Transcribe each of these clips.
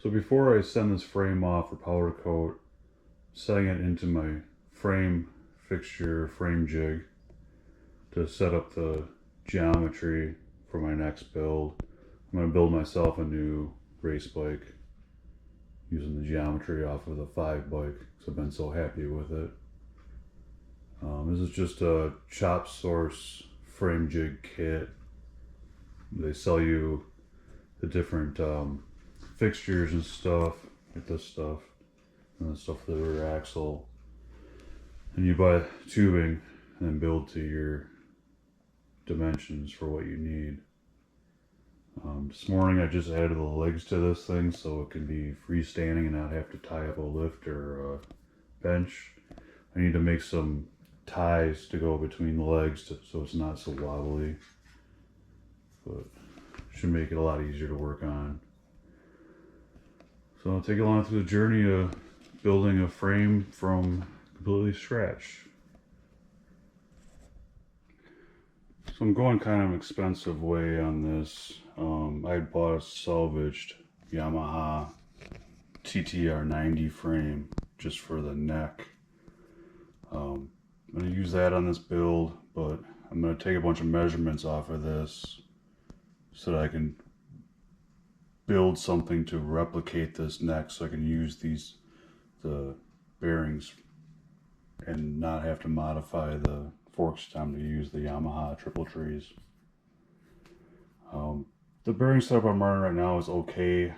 So before I send this frame off for powder coat, setting it into my frame fixture, frame jig to set up the geometry for my next build. I'm going to build myself a new race bike using the geometry off of the 5 bike because I've been so happy with it. This is just a Chop Source frame jig kit. They sell you the different fixtures and stuff, like this stuff, and the stuff for the rear axle. And you buy tubing and then build to your dimensions for what you need. This morning I just added the legs to this thing so it can be freestanding and not have to tie up a lift or a bench. I need to make some ties to go between the legs so it's not so wobbly, but should make it a lot easier to work on. So I'll take you along through the journey of building a frame from completely scratch. So I'm going kind of an expensive way on this. I bought a salvaged Yamaha TTR 90 frame just for the neck. I'm going to use that on this build, but I'm going to take a bunch of measurements off of this so that I can build something to replicate this neck so I can use the bearings and not have to modify the fork stem to use the Yamaha triple trees. The bearing setup I'm running right now is okay,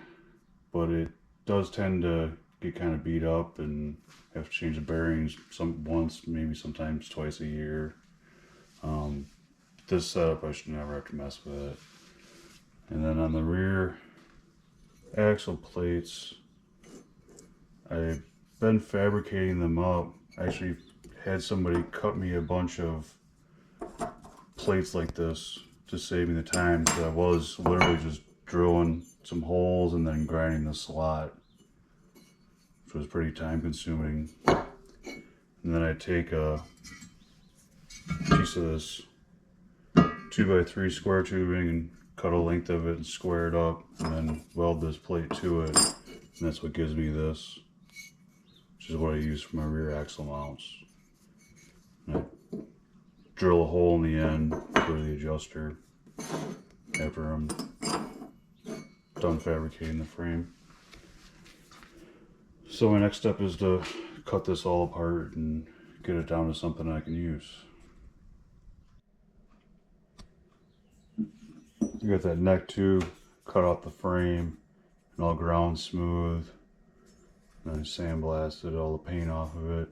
but it does tend to get kind of beat up and have to change the bearings once, maybe sometimes twice a year. This setup I should never have to mess with it. And then on the rear axle plates, I've been fabricating them up. I actually had somebody cut me a bunch of plates like this to save me the time, because I was literally just drilling some holes and then grinding the slot, which was pretty time consuming. And then I take a piece of this 2x3 square tubing and cut a length of it and square it up and then weld this plate to it, and that's what gives me this, which is what I use for my rear axle mounts. And I drill a hole in the end for the adjuster after I'm done fabricating the frame. So my next step is to cut this all apart and get it down to something I can use. You got that neck tube cut off the frame and all ground smooth. And I sandblasted all the paint off of it.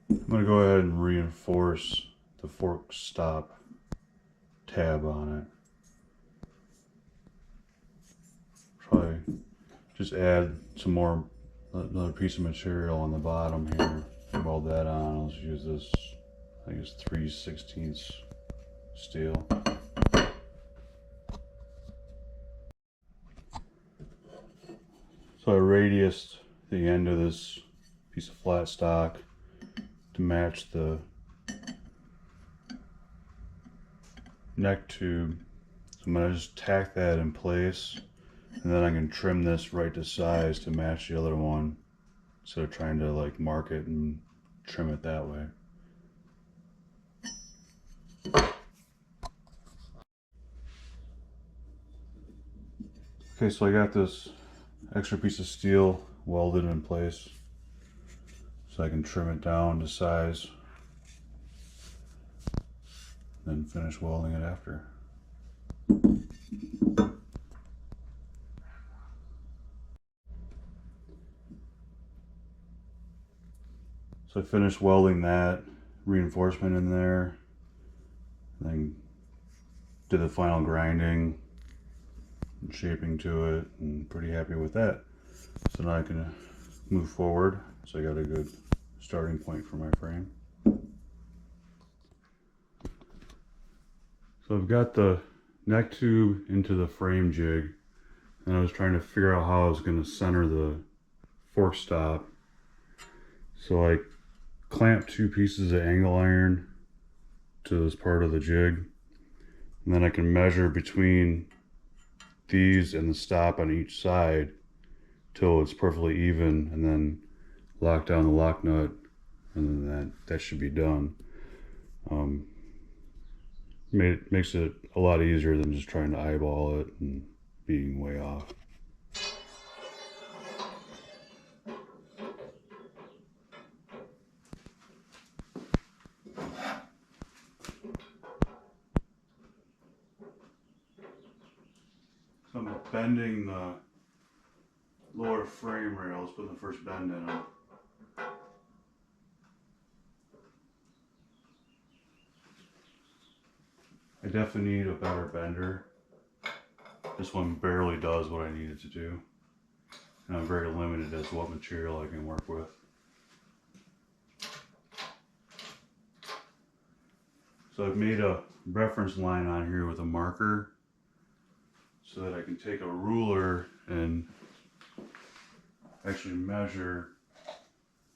I'm going to go ahead and reinforce the fork stop tab on it. Probably just add some more, another piece of material on the bottom here. Weld that on. I'll just use this, I think it's 3/16 steel. So I radiused the end of this piece of flat stock to match the neck tube. So I'm going to just tack that in place, and then I can trim this right to size to match the other one instead of trying to like mark it and trim it that way. Okay, so I got this extra piece of steel welded in place so I can trim it down to size, then finish welding it after. So I finished welding that reinforcement in there, then did the final grinding and shaping to it, and pretty happy with that. So now I can move forward. So I got a good starting point for my frame. So I've got the neck tube into the frame jig, and I was trying to figure out how I was going to center the fork stop. So I clamped 2 pieces of angle iron to this part of the jig, and then I can measure between these and the stop on each side till it's perfectly even, and then lock down the lock nut, and then that should be done. Makes it a lot easier than just trying to eyeball it and being way off. So I'm bending the lower frame rails, putting the first bend in them. I definitely need a better bender. This one barely does what I need it to do. And I'm very limited as to what material I can work with. So I've made a reference line on here with a marker so that I can take a ruler and actually measure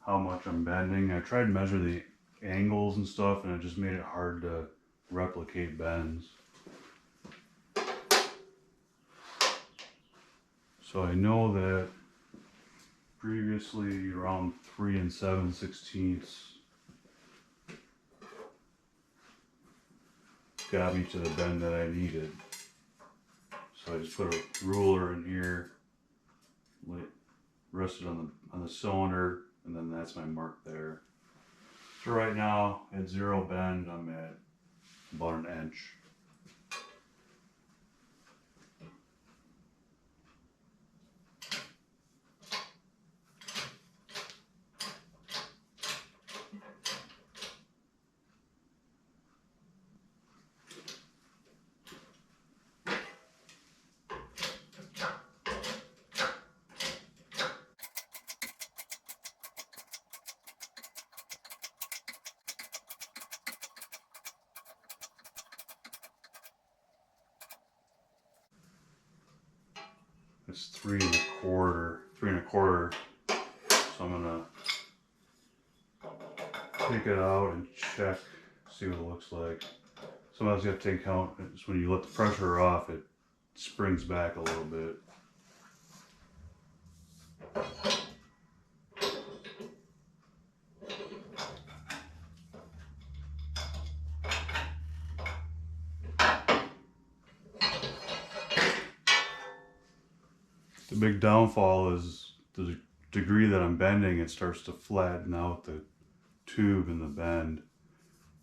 how much I'm bending. I tried to measure the angles and stuff, and it just made it hard to replicate bends. So I know that previously around 3 7/16 got me to the bend that I needed. So I just put a ruler in here, rested on the cylinder, and then that's my mark there. So right now at 0 bend, I'm at about 1 inch. It's 3 1/4. So I'm gonna take it out and check, see what it looks like. Sometimes you have to take account, it's when you let the pressure off, it springs back a little bit. The big downfall is the degree that I'm bending, it starts to flatten out the tube in the bend.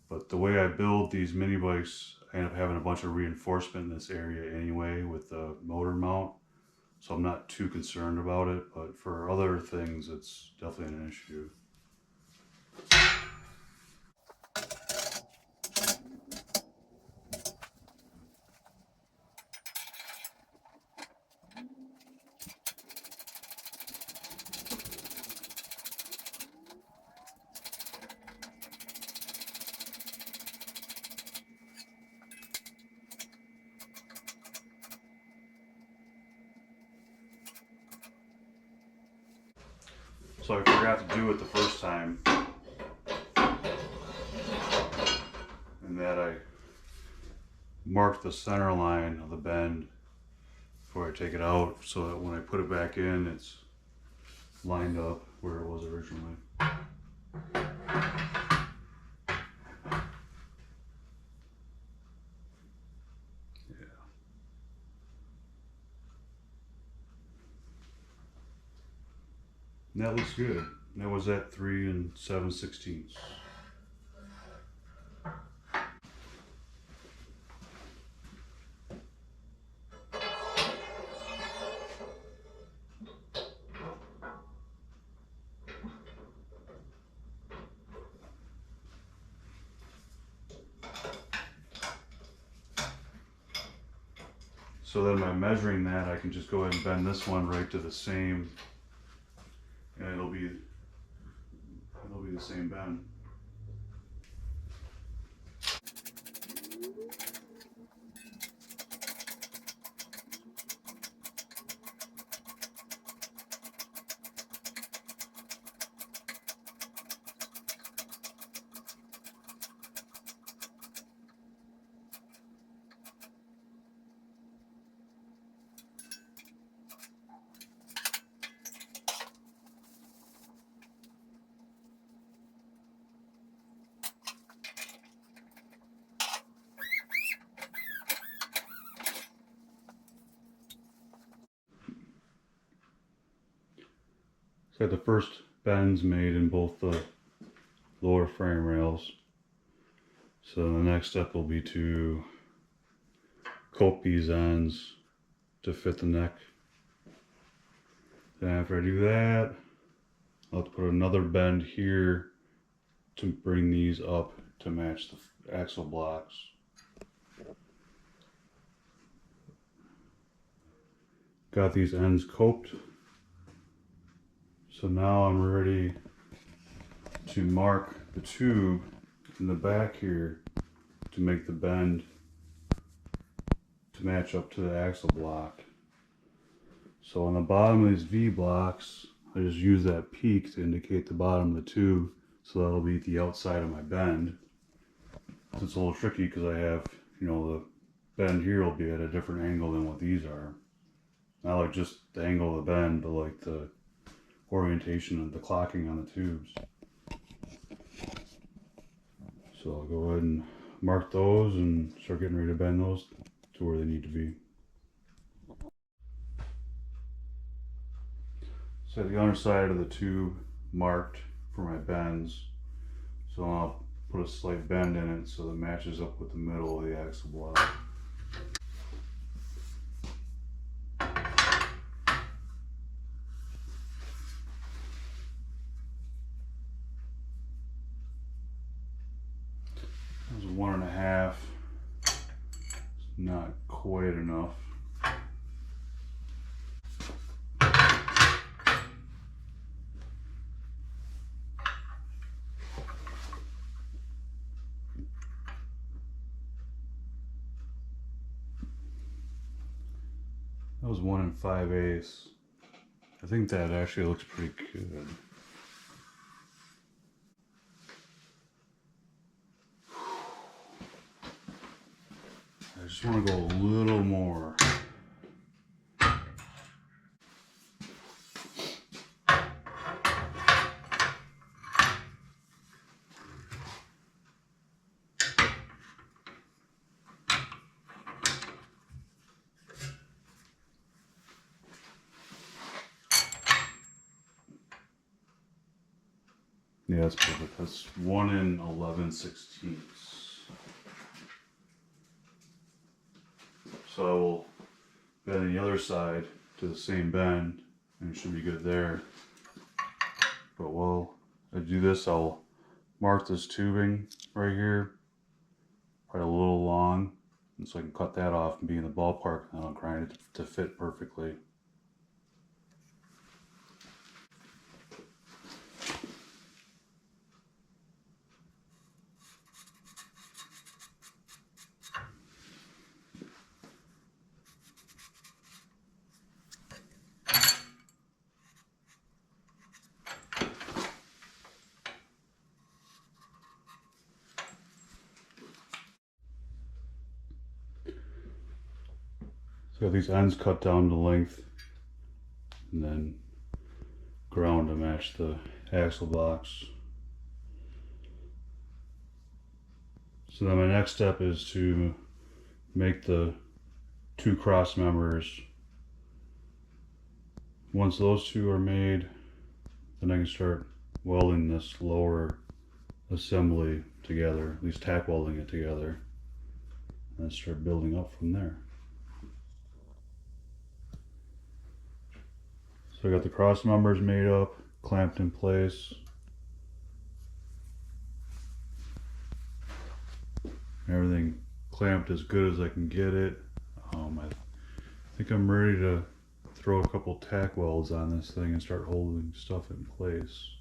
But the way I build these mini bikes, I end up having a bunch of reinforcement in this area anyway with the motor mount. So I'm not too concerned about it, but for other things, it's definitely an issue. So I forgot to do it the first time, and that I marked the center line of the bend before I take it out, so that when I put it back in, it's lined up where it was originally. Yeah. And that looks good. And that was at 3 7/16. So then by measuring that, I can just go ahead and bend this one right to the same, and it'll be the same bend. Got the first bends made in both the lower frame rails. So the next step will be to coat these ends to fit the neck. Then after I do that, I'll have to put another bend here to bring these up to match the axle blocks. Got these ends coped. So now I'm ready to mark the tube in the back here to make the bend to match up to the axle block. So on the bottom of these V blocks, I just use that peak to indicate the bottom of the tube, so that'll be the outside of my bend. It's a little tricky because I have, you know, the bend here will be at a different angle than what these are. Not like just the angle of the bend, but like the orientation of the clocking on the tubes. So I'll go ahead and mark those and start getting ready to bend those to where they need to be. So the underside of the tube marked for my bends. So I'll put a slight bend in it so that it matches up with the middle of the axle block. That was 1.5. It's not quite enough. That was 1 5/8. I think that actually looks pretty good. I just want to go a little more. Yeah, that's perfect. That's 1 11/16. So I will bend the other side to the same bend, and it should be good there. But while I do this, I'll mark this tubing right here, probably a little long, and so I can cut that off and be in the ballpark, and I'll grind it to fit perfectly. So I got these ends cut down to length and then ground to match the axle blocks. So then my next step is to make the 2 cross members. Once those 2 are made, then I can start welding this lower assembly together, at least tack welding it together, and then start building up from there. So I got the cross members made up, clamped in place. Everything clamped as good as I can get it. I think I'm ready to throw a couple tack welds on this thing and start holding stuff in place.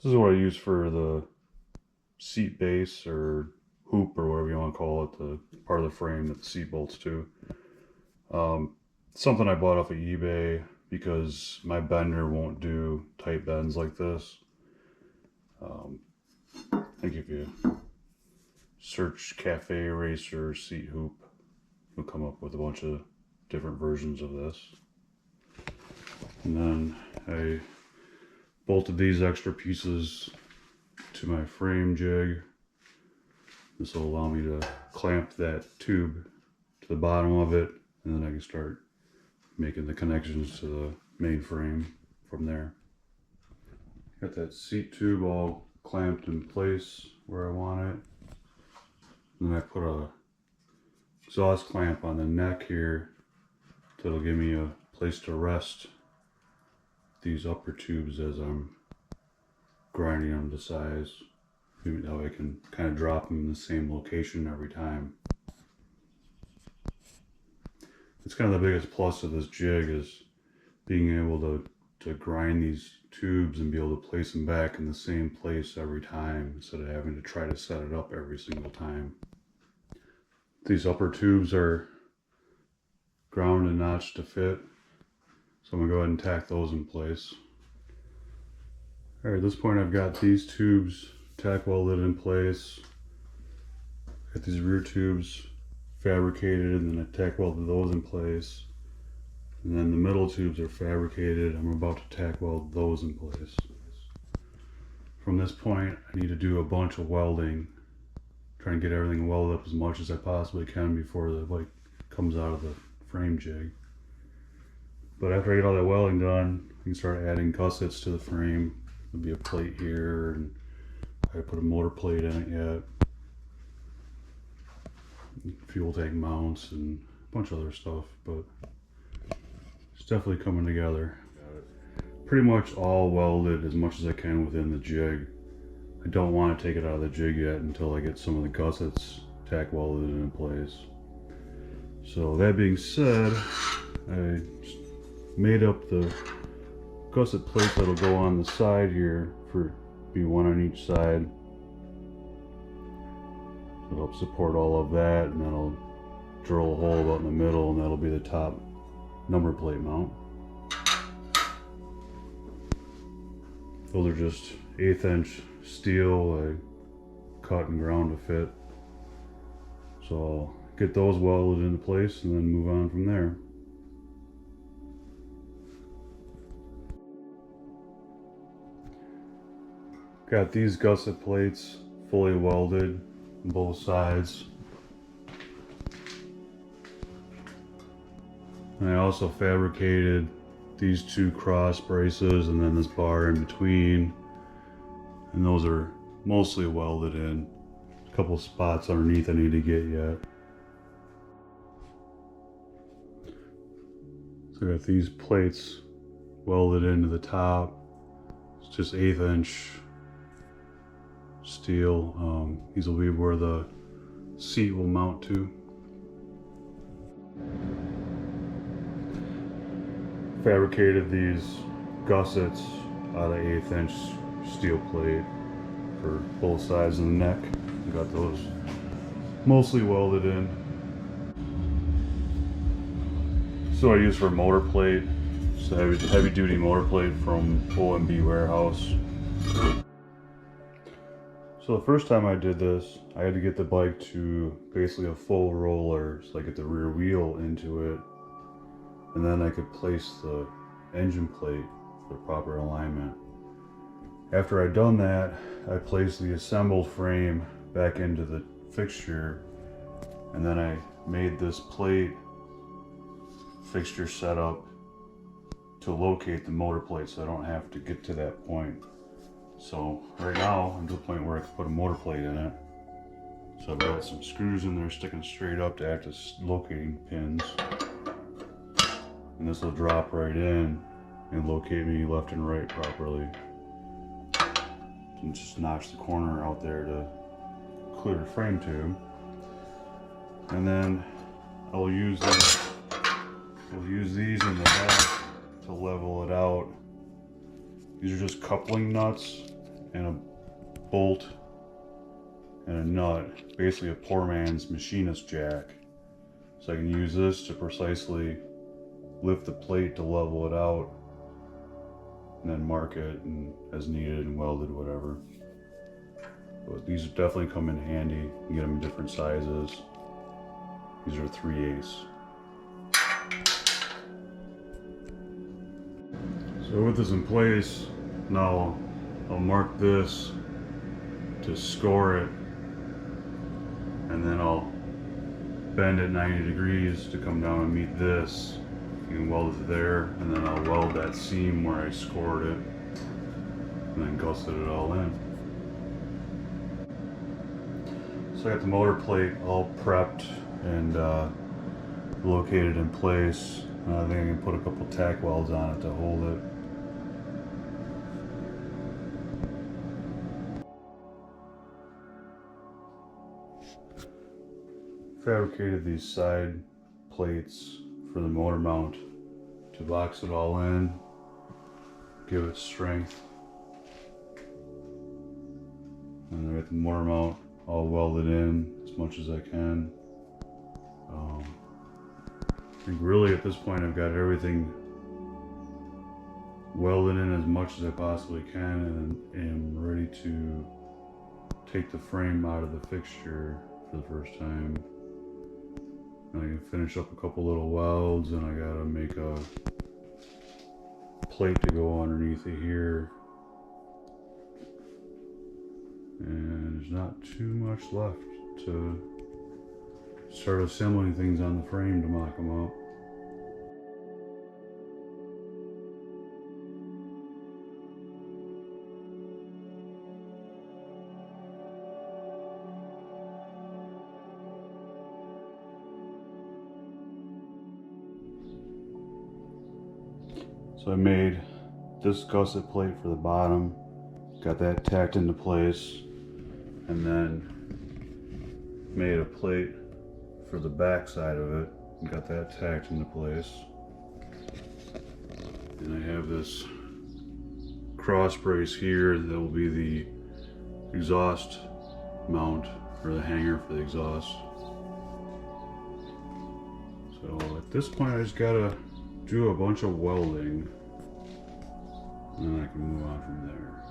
This is what I use for the seat base or hoop or whatever you want to call it, the part of the frame that the seat bolts to. Something I bought off of eBay because my bender won't do tight bends like this. I think if you search cafe racer seat hoop, you'll come up with a bunch of different versions of this. And then I bolted these extra pieces to my frame jig. This will allow me to clamp that tube to the bottom of it, and then I can start making the connections to the main frame from there. Got that seat tube all clamped in place where I want it. And then I put a exhaust clamp on the neck here that'll give me a place to rest these upper tubes as I'm grinding them to size. That way I can kind of drop them in the same location every time. It's kind of the biggest plus of this jig is being able to grind these tubes and be able to place them back in the same place every time instead of having to try to set it up every single time. These upper tubes are ground and notched to fit, so I'm going to go ahead and tack those in place. Alright, at this point I've got these tubes tack welded in place. Got these rear tubes fabricated, and then I tack welded those in place. And then the middle tubes are fabricated. I'm about to tack weld those in place. From this point, I need to do a bunch of welding. Trying to get everything welded up as much as I possibly can before the bike comes out of the frame jig. But after I get all that welding done, I can start adding gussets to the frame. There'll be a plate here, and I put a motor plate in it yet. Fuel tank mounts and a bunch of other stuff, but it's definitely coming together. Pretty much all welded as much as I can within the jig. I don't want to take it out of the jig yet until I get some of the gussets tack welded in place. So that being said, I made up the gusset plates that'll go on the side here, for be one on each side. It'll help support all of that, and then I'll drill a hole about in the middle, and that'll be the top number plate mount. Those are just 1/8 inch steel I cut and ground to fit. So I'll get those welded into place and then move on from there. Got these gusset plates fully welded on both sides. And I also fabricated these two cross braces and then this bar in between. And those are mostly welded in. A couple spots underneath I need to get yet. So I got these plates welded into the top. It's just 1/8 inch steel. These will be where the seat will mount to. Fabricated these gussets out of 1/8 inch steel plate for both sides of the neck. Got those mostly welded in. So I use for motor plate, just a heavy duty motor plate from OMB Warehouse. So the first time I did this, I had to get the bike to basically a full roller, so I get the rear wheel into it, and then I could place the engine plate for proper alignment. After I'd done that, I placed the assembled frame back into the fixture, and then I made this plate fixture setup to locate the motor plate so I don't have to get to that point. So right now I'm to the point where I can put a motor plate in it. So I've got some screws in there sticking straight up to act as locating pins. And this will drop right in and locate me left and right properly. And just notch the corner out there to clear the frame tube. And then I'll use these in the back to level it out. These are just coupling nuts, and a bolt and a nut, basically a poor man's machinist jack. So I can use this to precisely lift the plate to level it out and then mark it and as needed and welded, whatever. But these definitely come in handy. You can get them in different sizes. These are 3/8. So with this in place, now I'll mark this to score it, and then I'll bend it 90 degrees to come down and meet this. You can weld it there, and then I'll weld that seam where I scored it, and then gusset it all in. So I got the motor plate all prepped and located in place. I think I can put a couple tack welds on it to hold it. Fabricated these side plates for the motor mount to box it all in, give it strength. And I got the motor mount all welded in as much as I can. I think really at this point I've got everything welded in as much as I possibly can, and am ready to take the frame out of the fixture for the first time. I can finish up a couple little welds, and I gotta make a plate to go underneath it here. And there's not too much left to start assembling things on the frame to mock them up. So I made this gusset plate for the bottom, got that tacked into place, and then made a plate for the back side of it and got that tacked into place. And I have this cross brace here that will be the exhaust mount, or the hanger for the exhaust. So at this point I just gotta do a bunch of welding, and then I can move on from there.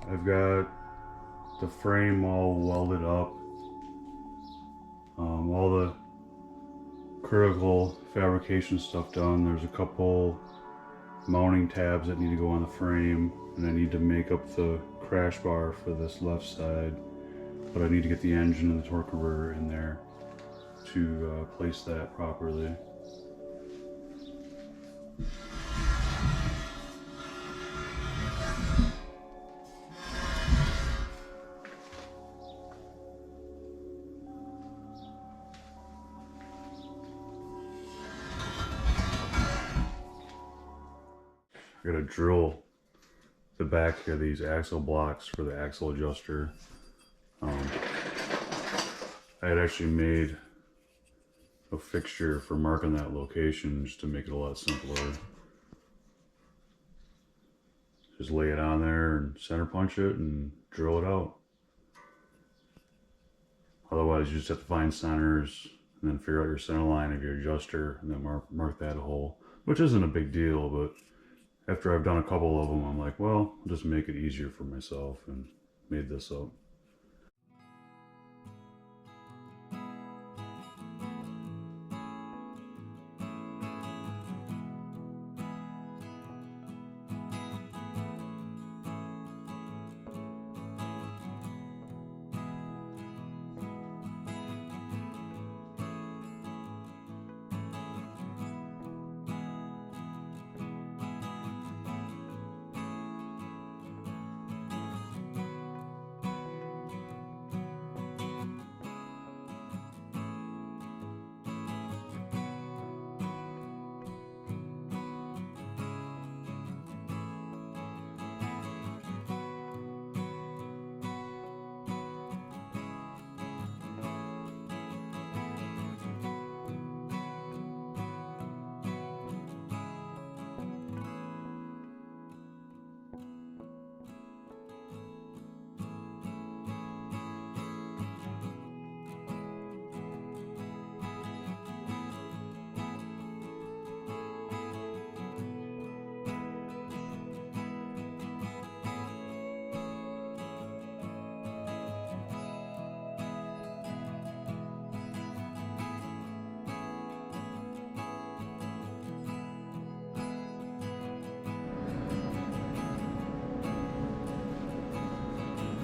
I've got the frame all welded up, all the critical fabrication stuff done. There's a couple mounting tabs that need to go on the frame, and I need to make up the crash bar for this left side, but I need to get the engine and the torque converter in there to place that properly. I gotta drill the back of these axle blocks for the axle adjuster. I had actually made a fixture for marking that location just to make it a lot simpler. Just lay it on there and center punch it and drill it out. Otherwise you just have to find centers and then figure out your center line of your adjuster and then mark that hole, which isn't a big deal, but after I've done a couple of them, I'm like, well, I'll just make it easier for myself, and made this up.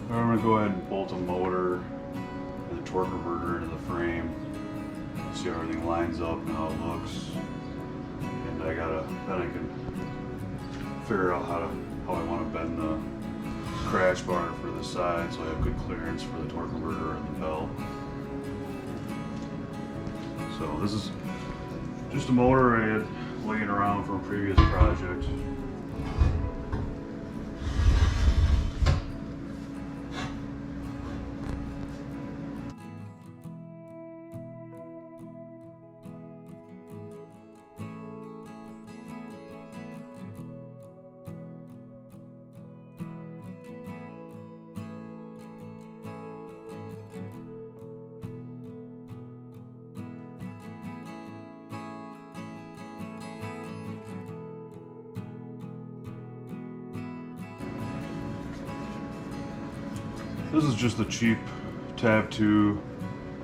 I'm going to go ahead and bolt a motor and the torque converter into the frame. See how everything lines up and how it looks. And then I can figure out how I want to bend the crash bar for the side so I have good clearance for the torque converter and the belt. So this is just a motor I had laying around from a previous project. This is just a cheap Tab 2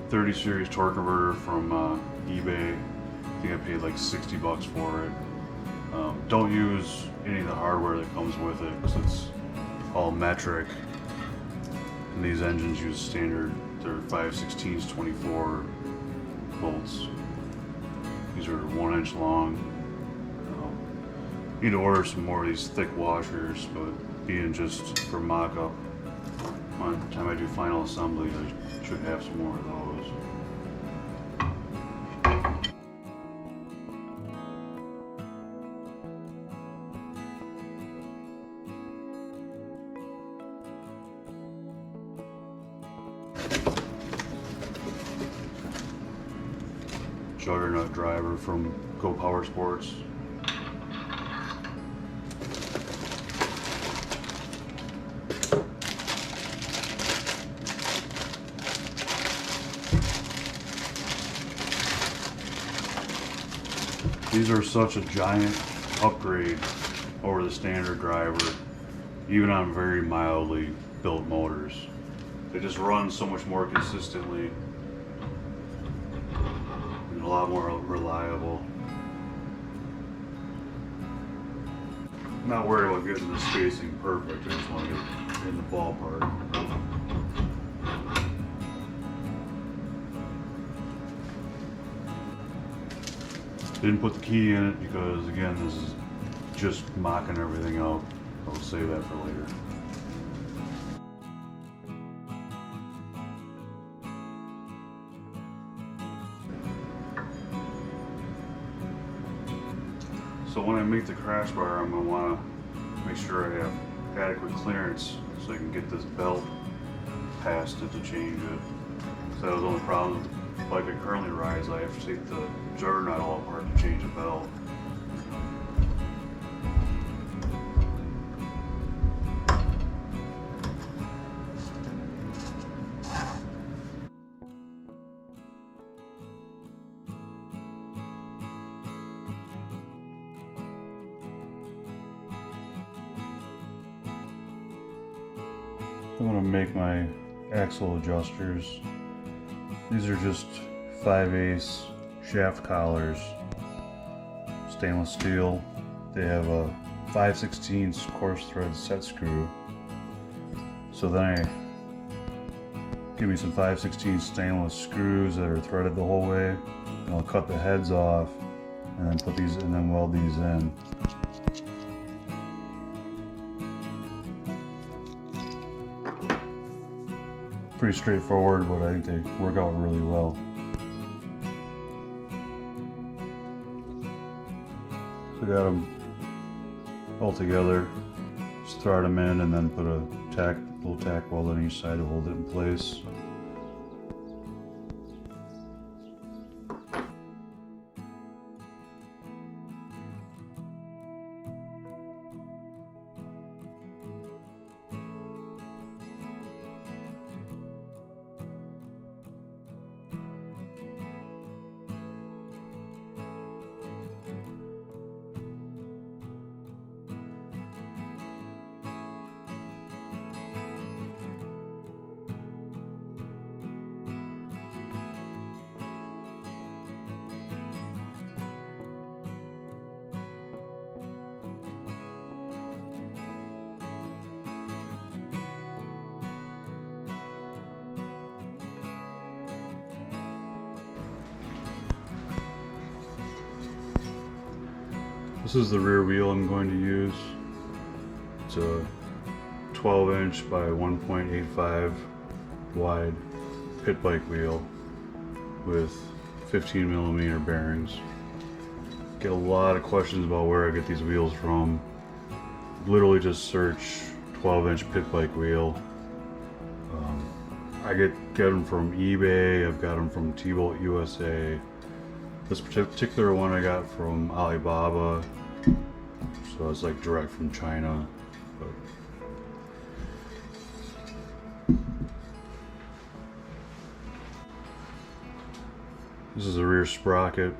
30 series torque converter from eBay. I think I paid like 60 bucks for it. Don't use any of the hardware that comes with it because it's all metric. And these engines use standard, they're 5/16 24 bolts. These are 1 inch long. Need to order some more of these thick washers, but being just for mock-up, by the time I do final assembly, I should have some more of those. Juggernaut driver from Go Power Sports. These are such a giant upgrade over the standard driver, even on very mildly built motors. They just run so much more consistently and a lot more reliable. I'm not worried about getting the spacing perfect, I just want to get in the ballpark. Didn't put the key in it because, again, this is just mocking everything out. I'll save that for later. So when I make the crash bar, I'm going to want to make sure I have adequate clearance so I can get this belt past it to change it. So that was the only problem with the bike I currently ride is I have to take the juggernaut all apart to change the belt. I'm going to make my axle adjusters. These are just 5/8 shaft collars, stainless steel. They have a 5/16 coarse thread set screw. So then I give me some 5/16 stainless screws that are threaded the whole way, and I'll cut the heads off and then put these and then weld these in. Pretty straightforward, but I think they work out really well. So got them all together, just thread them in and then put a little tack weld on each side to hold it in place. This is the rear wheel I'm going to use. It's a 12-inch by 1.85 wide pit bike wheel with 15mm bearings. Get a lot of questions about where I get these wheels from. Literally just search 12-inch pit bike wheel. I get them from eBay, I've got them from T-Bolt USA. This particular one I got from Alibaba, so it's like direct from China. But this is a rear sprocket.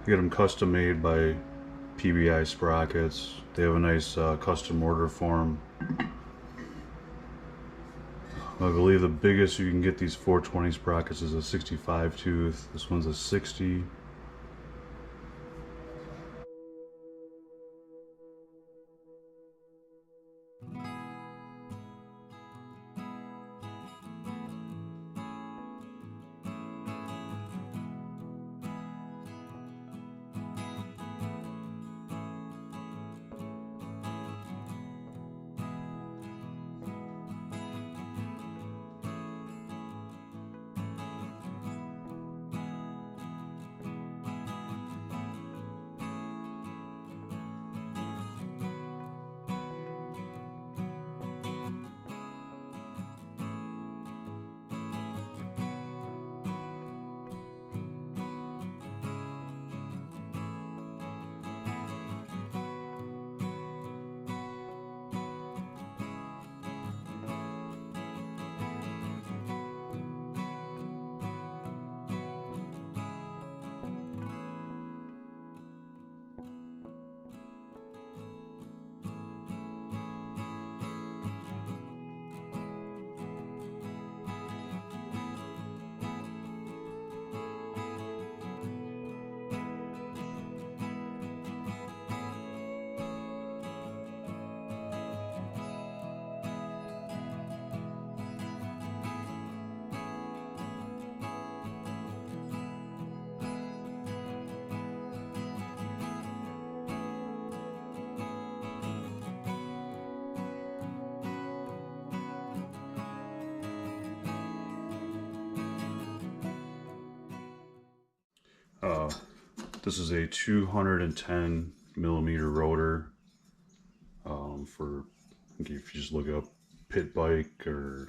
I get them custom made by PBI Sprockets. They have a nice custom order form. I believe the biggest you can get these 420 sprockets is a 65 tooth. This one's a 60. This is a 210mm rotor for, if you just look up pit bike or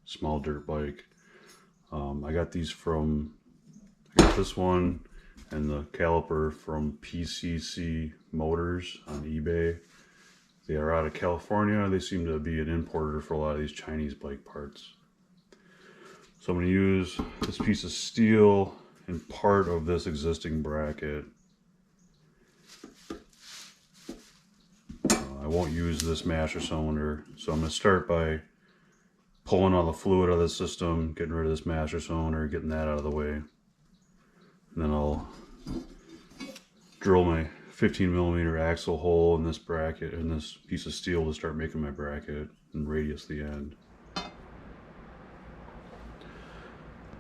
small dirt bike. I got this one and the caliper from PCC Motors on eBay. They are out of California. They seem to be an importer for a lot of these Chinese bike parts. So I'm going to use this piece of steel and part of this existing bracket. I won't use this master cylinder, so I'm going to start by pulling all the fluid out of the system, getting rid of this master cylinder, getting that out of the way. And then I'll drill my 15mm axle hole in this bracket, in this piece of steel, to start making my bracket and radius the end.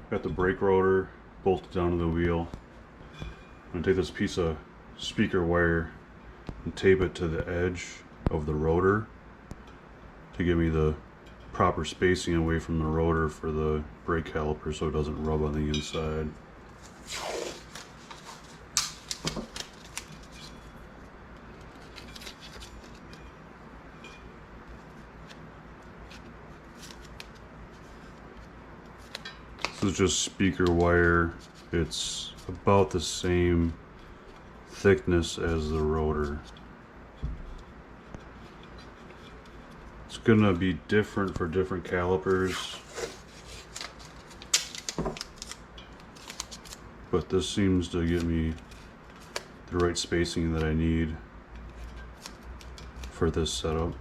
Got the brake rotor bolted down to the wheel. I'm going to take this piece of speaker wire and tape it to the edge of the rotor to give me the proper spacing away from the rotor for the brake caliper so it doesn't rub on the inside. This is just speaker wire. It's about the same thickness as the rotor. It's gonna be different for different calipers, but this seems to give me the right spacing that I need for this setup.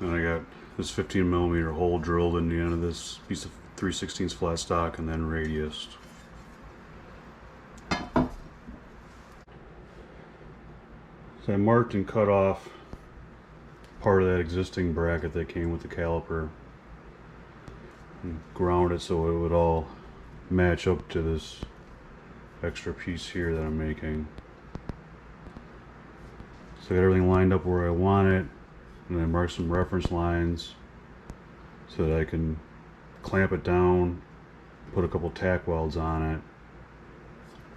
Then I got this this 15mm hole drilled in the end of this piece of 3/16 flat stock and then radiused. So I marked and cut off part of that existing bracket that came with the caliper and ground it so it would all match up to this extra piece here that I'm making. So I got everything lined up where I want it, and I marked some reference lines so that I can clamp it down, put a couple tack welds on it,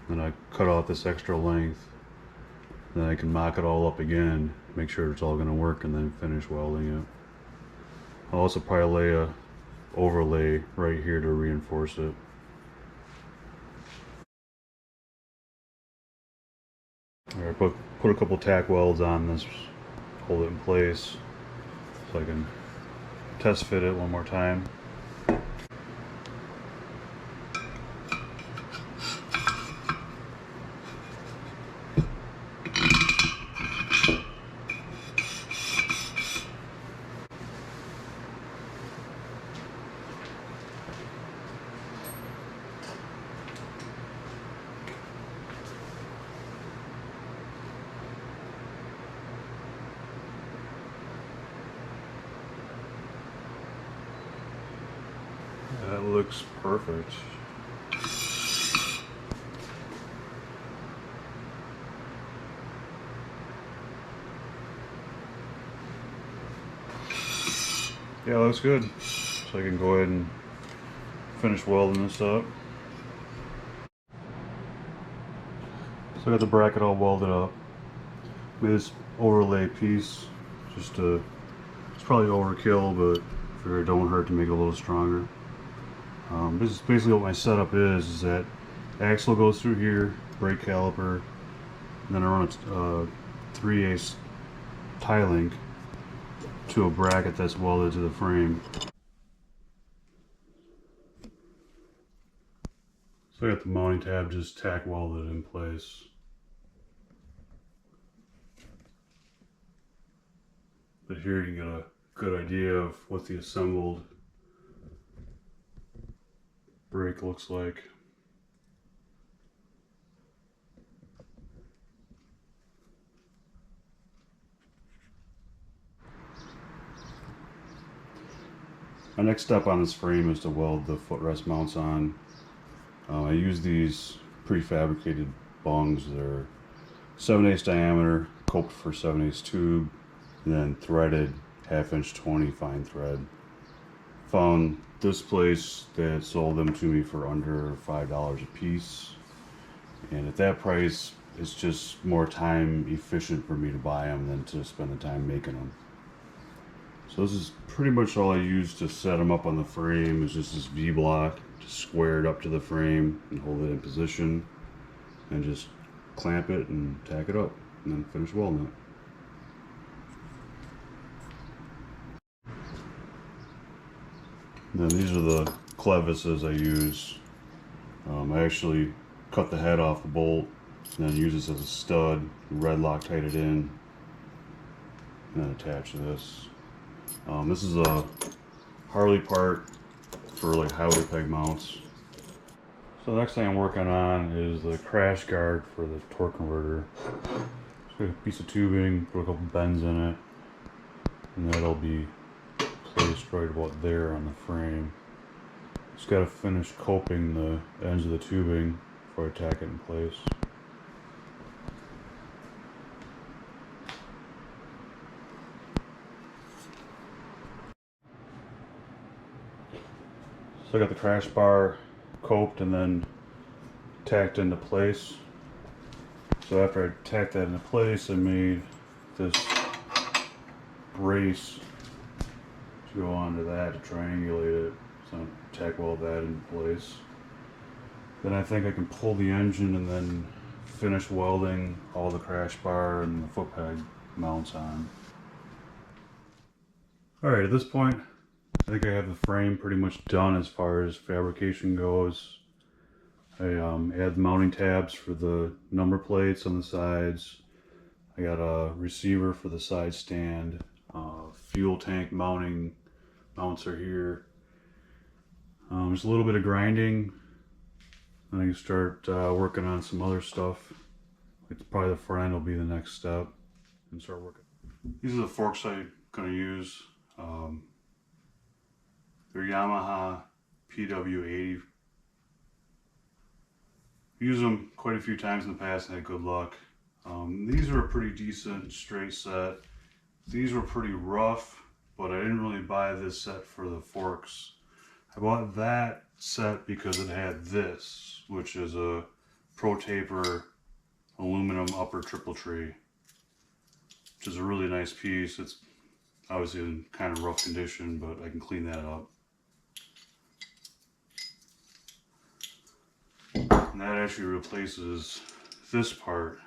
then I cut off this extra length, then I can mock it all up again, make sure it's all going to work, and then finish welding it. I'll also probably lay a overlay right here to reinforce it. Alright, put a couple tack welds on this, hold it in place so I can test fit it one more time. That looks perfect. Yeah, looks good. So I can go ahead and finish welding this up. So I got the bracket all welded up. Made this overlay piece just to, it's probably overkill, but I figured it don't hurt to make it a little stronger. This is basically what my setup is that axle goes through here, brake caliper, and then I run a 3/8 tie link to a bracket that's welded to the frame. So I got the mounting tab just tack welded in place. But here you get a good idea of what the assembled brake looks like. My next step on this frame is to weld the footrest mounts on. I use these prefabricated bungs. They're 7/8 diameter, coped for 7/8 tube, and then threaded 1/2" 20 fine thread. Found this place that sold them to me for under $5 a piece, and at that price it's just more time efficient for me to buy them than to spend the time making them. So this is pretty much all I use to set them up on the frame, is just this V-block, just square it up to the frame and hold it in position and just clamp it and tack it up and then finish welding it. Then these are the clevises I use. I actually cut the head off the bolt and then use this as a stud, red Loctite it in, and then attach this. This is a Harley part for like highway peg mounts. So the next thing I'm working on is the crash guard for the torque converter. So a piece of tubing, put a couple bends in it, and that'll be placed right about there on the frame. Just got to finish coping the ends of the tubing before I tack it in place. So I got the crash bar coped and then tacked into place. So after I tacked that into place, I made this brace to go onto that to triangulate it. So I tack weld that into place. Then I think I can pull the engine and then finish welding all the crash bar and the foot peg mounts on. Alright, at this point I think I have the frame pretty much done as far as fabrication goes. I add the mounting tabs for the number plates on the sides. I got a receiver for the side stand, fuel tank mounting mounts are here. Just a little bit of grinding. Then I can start working on some other stuff. It's probably the front end will be the next step, and start working. These are the forks I'm going to use. They're Yamaha PW80. Used them quite a few times in the past and had good luck. These are a pretty decent straight set. These were pretty rough, but I didn't really buy this set for the forks. I bought that set because it had this, which is a Pro Taper aluminum upper triple tree, which is a really nice piece. It's obviously in kind of rough condition, but I can clean that up. And that actually replaces this part,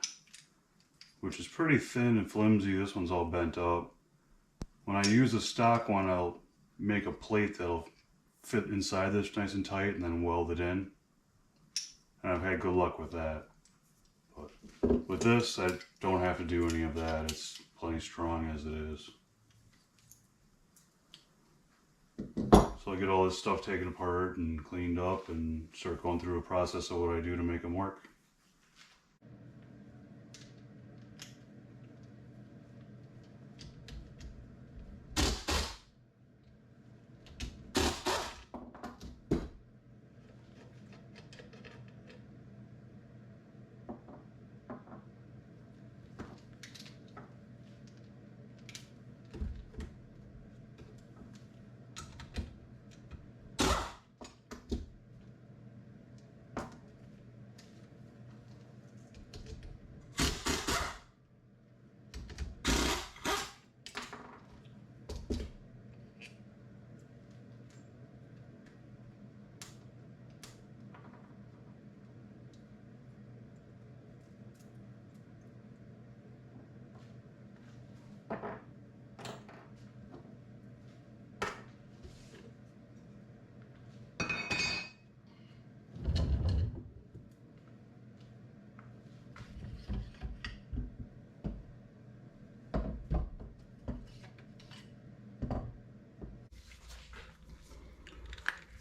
which is pretty thin and flimsy. This one's all bent up. When I use the stock one, I'll make a plate that'll fit inside this nice and tight and then weld it in. And I've had good luck with that. But with this, I don't have to do any of that. It's plenty strong as it is. So I get all this stuff taken apart and cleaned up and start going through a process of what I do to make them work.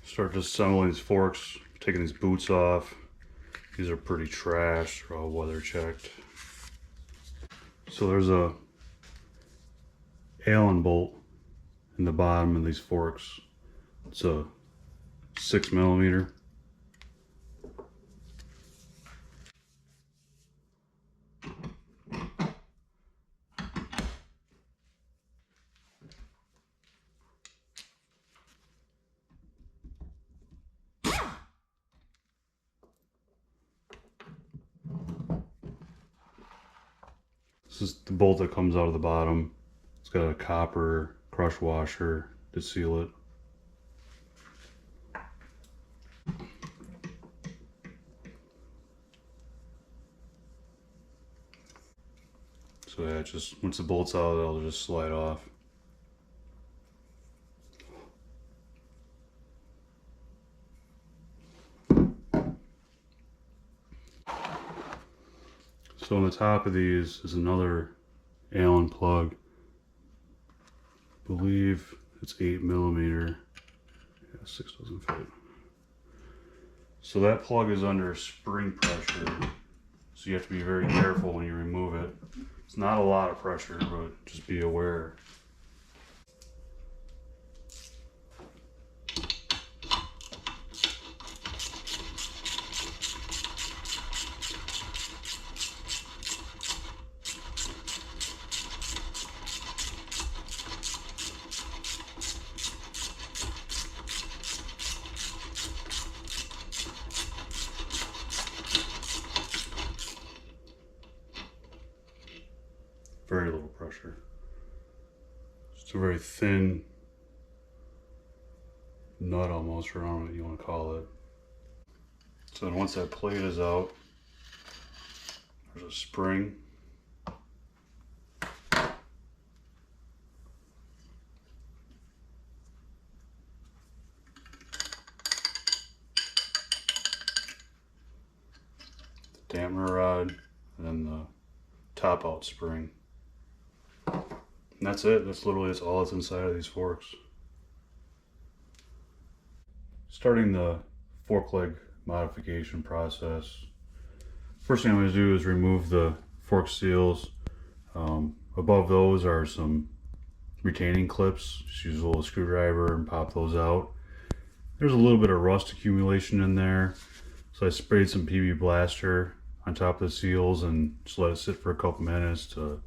Start disassembling these forks, taking these boots off. These are pretty trash, they're all weather checked. So there's a Allen bolt in the bottom of these forks. It's a 6mm. This is the bolt that comes out of the bottom. It's got a copper crush washer to seal it. So yeah, just once the bolt's out, it'll just slide off. So on the top of these is another Allen plug. I believe it's 8mm. Yeah, 6 doesn't fit. So that plug is under spring pressure, so you have to be very careful when you remove it. It's not a lot of pressure, but just be aware. Very little pressure. Just a very thin nut almost, or I don't know what you want to call it. So then once that plate is out, there's a spring. The dampener rod, and then the top out spring. And that's it. That's literally all that's inside of these forks. starting the fork leg modification process. First thing I'm going to do is remove the fork seals. Above those are some retaining clips. Just use a little screwdriver and pop those out. There's a little bit of rust accumulation in there, so I sprayed some PB Blaster on top of the seals and just let it sit for a couple minutes to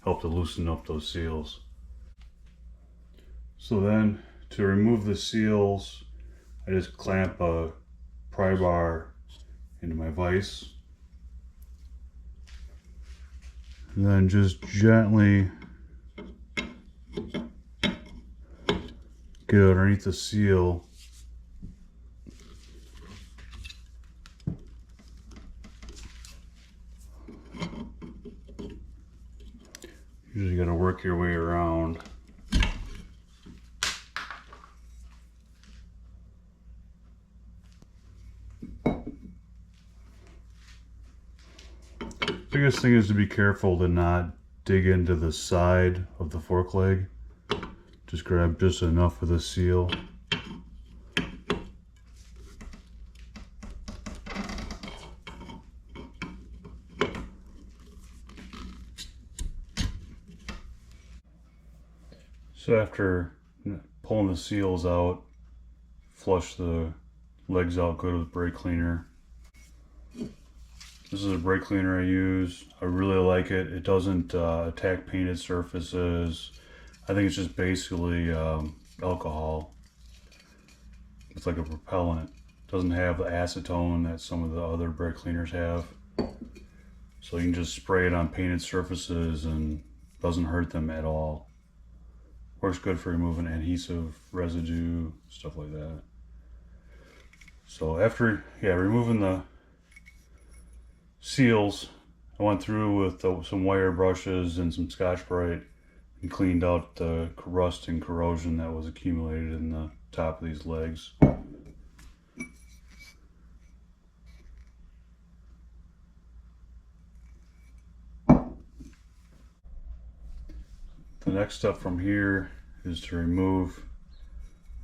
help to loosen up those seals. So then, to remove the seals, I just clamp a pry bar into my vise, and then just gently get underneath the seal. Usually got to work your way around. Biggest thing is to be careful to not dig into the side of the fork leg. Just grab just enough of the seal. So after pulling the seals out, flush the legs out good with brake cleaner. This is a brake cleaner I use. I really like it. It doesn't attack painted surfaces. I think it's just basically alcohol. It's like a propellant. It doesn't have the acetone that some of the other brake cleaners have. So you can just spray it on painted surfaces and it doesn't hurt them at all. Works good for removing adhesive, residue, stuff like that. So after removing the seals, I went through with some wire brushes and some Scotch-Brite and cleaned out the rust and corrosion that was accumulated in the top of these legs. The next step from here is to remove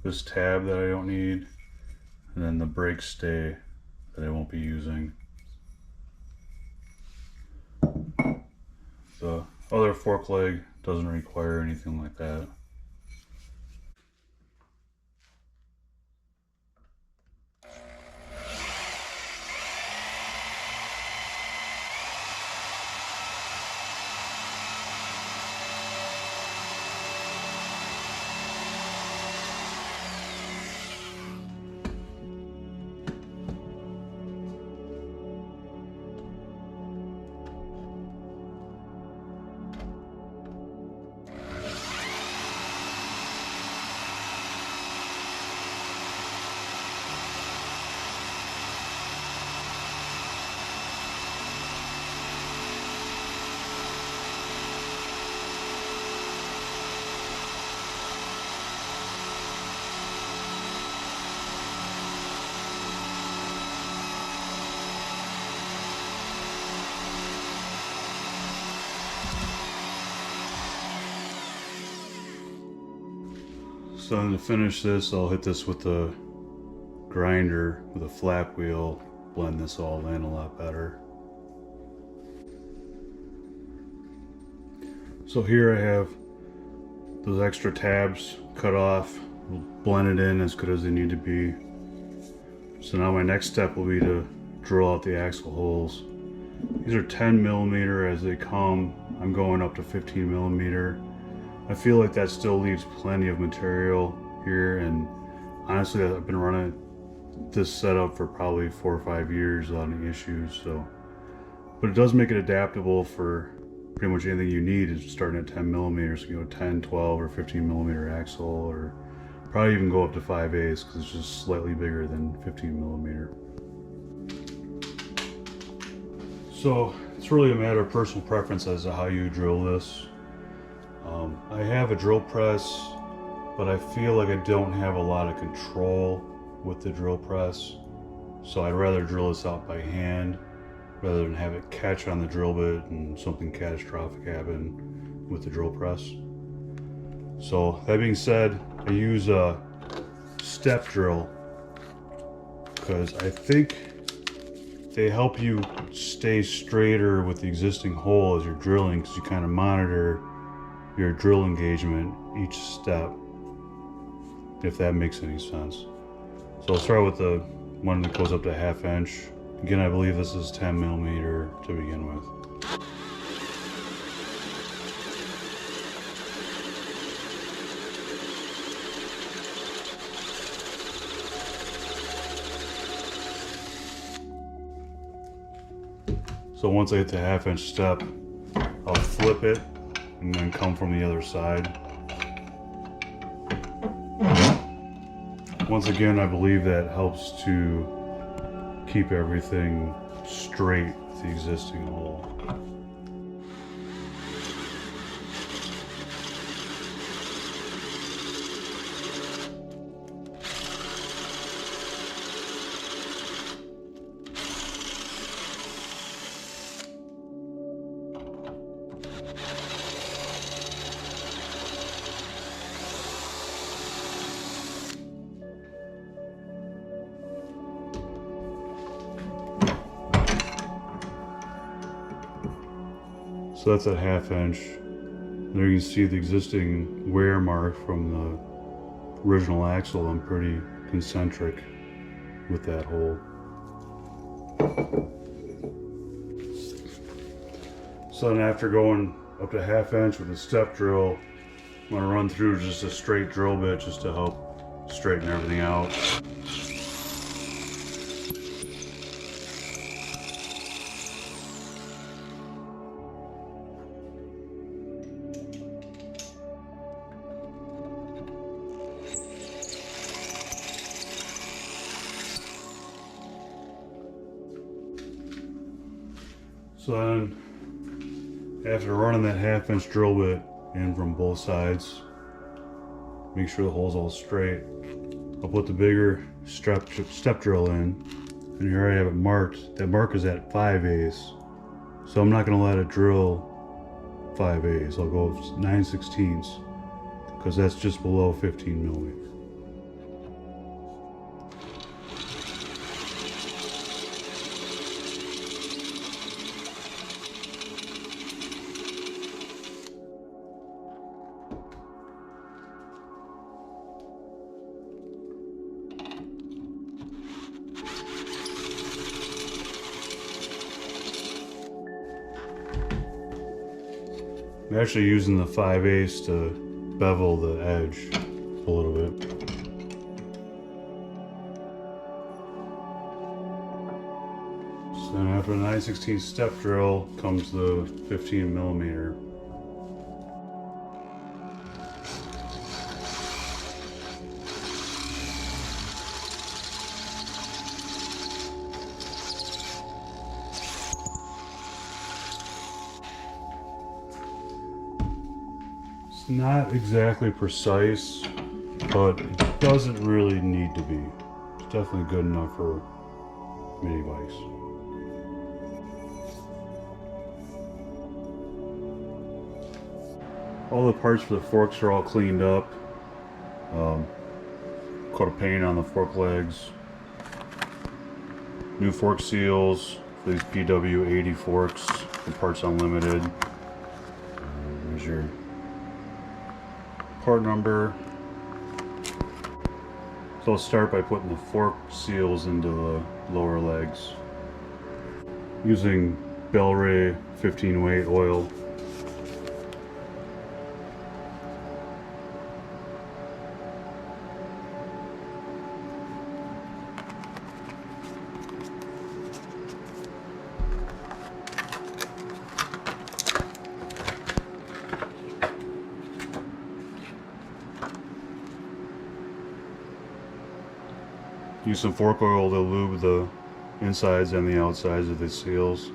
this tab that I don't need, and then the brake stay that I won't be using. The other fork leg doesn't require anything like that. So then to finish this, I'll hit this with a grinder with a flap wheel, blend this all in a lot better. So here I have those extra tabs cut off, blended in as good as they need to be. So now my next step will be to drill out the axle holes. These are 10 millimeter as they come. I'm going up to 15 millimeter. I feel like that still leaves plenty of material here, and honestly I've been running this setup for probably 4 or 5 years without any issues. So, but it does make it adaptable for pretty much anything you need. Is starting at 10 millimeters, so you go 10, 12, or 15 millimeter axle, or probably even go up to 5/8 because it's just slightly bigger than 15 millimeter. So it's really a matter of personal preference as to how you drill this. I have a drill press, but I feel like I don't have a lot of control with the drill press, so I'd rather drill this out by hand rather than have it catch on the drill bit and something catastrophic happen with the drill press. So that being said, I use a step drill because I think they help you stay straighter with the existing hole as you're drilling, because you kind of monitor your drill engagement each step, if that makes any sense. So I'll start with the one that goes up to 1/2 inch. Again, I believe this is 10 millimeter to begin with. So once I hit the 1/2 inch step, I'll flip it and then come from the other side. Once again, I believe that helps to keep everything straight with the existing hole. So that's at 1/2 inch. There you can see the existing wear mark from the original axle. I'm pretty concentric with that hole. So then after going up to 1/2 inch with a step drill, I'm going to run through just a straight drill bit just to help straighten everything out. So then, after running that 1/2 inch drill bit in from both sides, make sure the hole's all straight. I'll put the bigger step drill in, and here I have it marked. That mark is at 5/8, so I'm not going to let it drill 5/8. I'll go 9/16, because that's just below 15 millimeters. I'm actually using the 5/8 to bevel the edge a little bit. So then after the 9/16 step drill comes the 15 millimeter. Not exactly precise, but it doesn't really need to be. It's definitely good enough for mini bikes. All the parts for the forks are all cleaned up. Coat of paint on the fork legs. New fork seals for these PW80 forks from Parts Unlimited. There's your part number. So I'll start by putting the fork seals into the lower legs using Bel-Ray 15 weight oil. Use some fork oil to lube the insides and the outsides of the seals.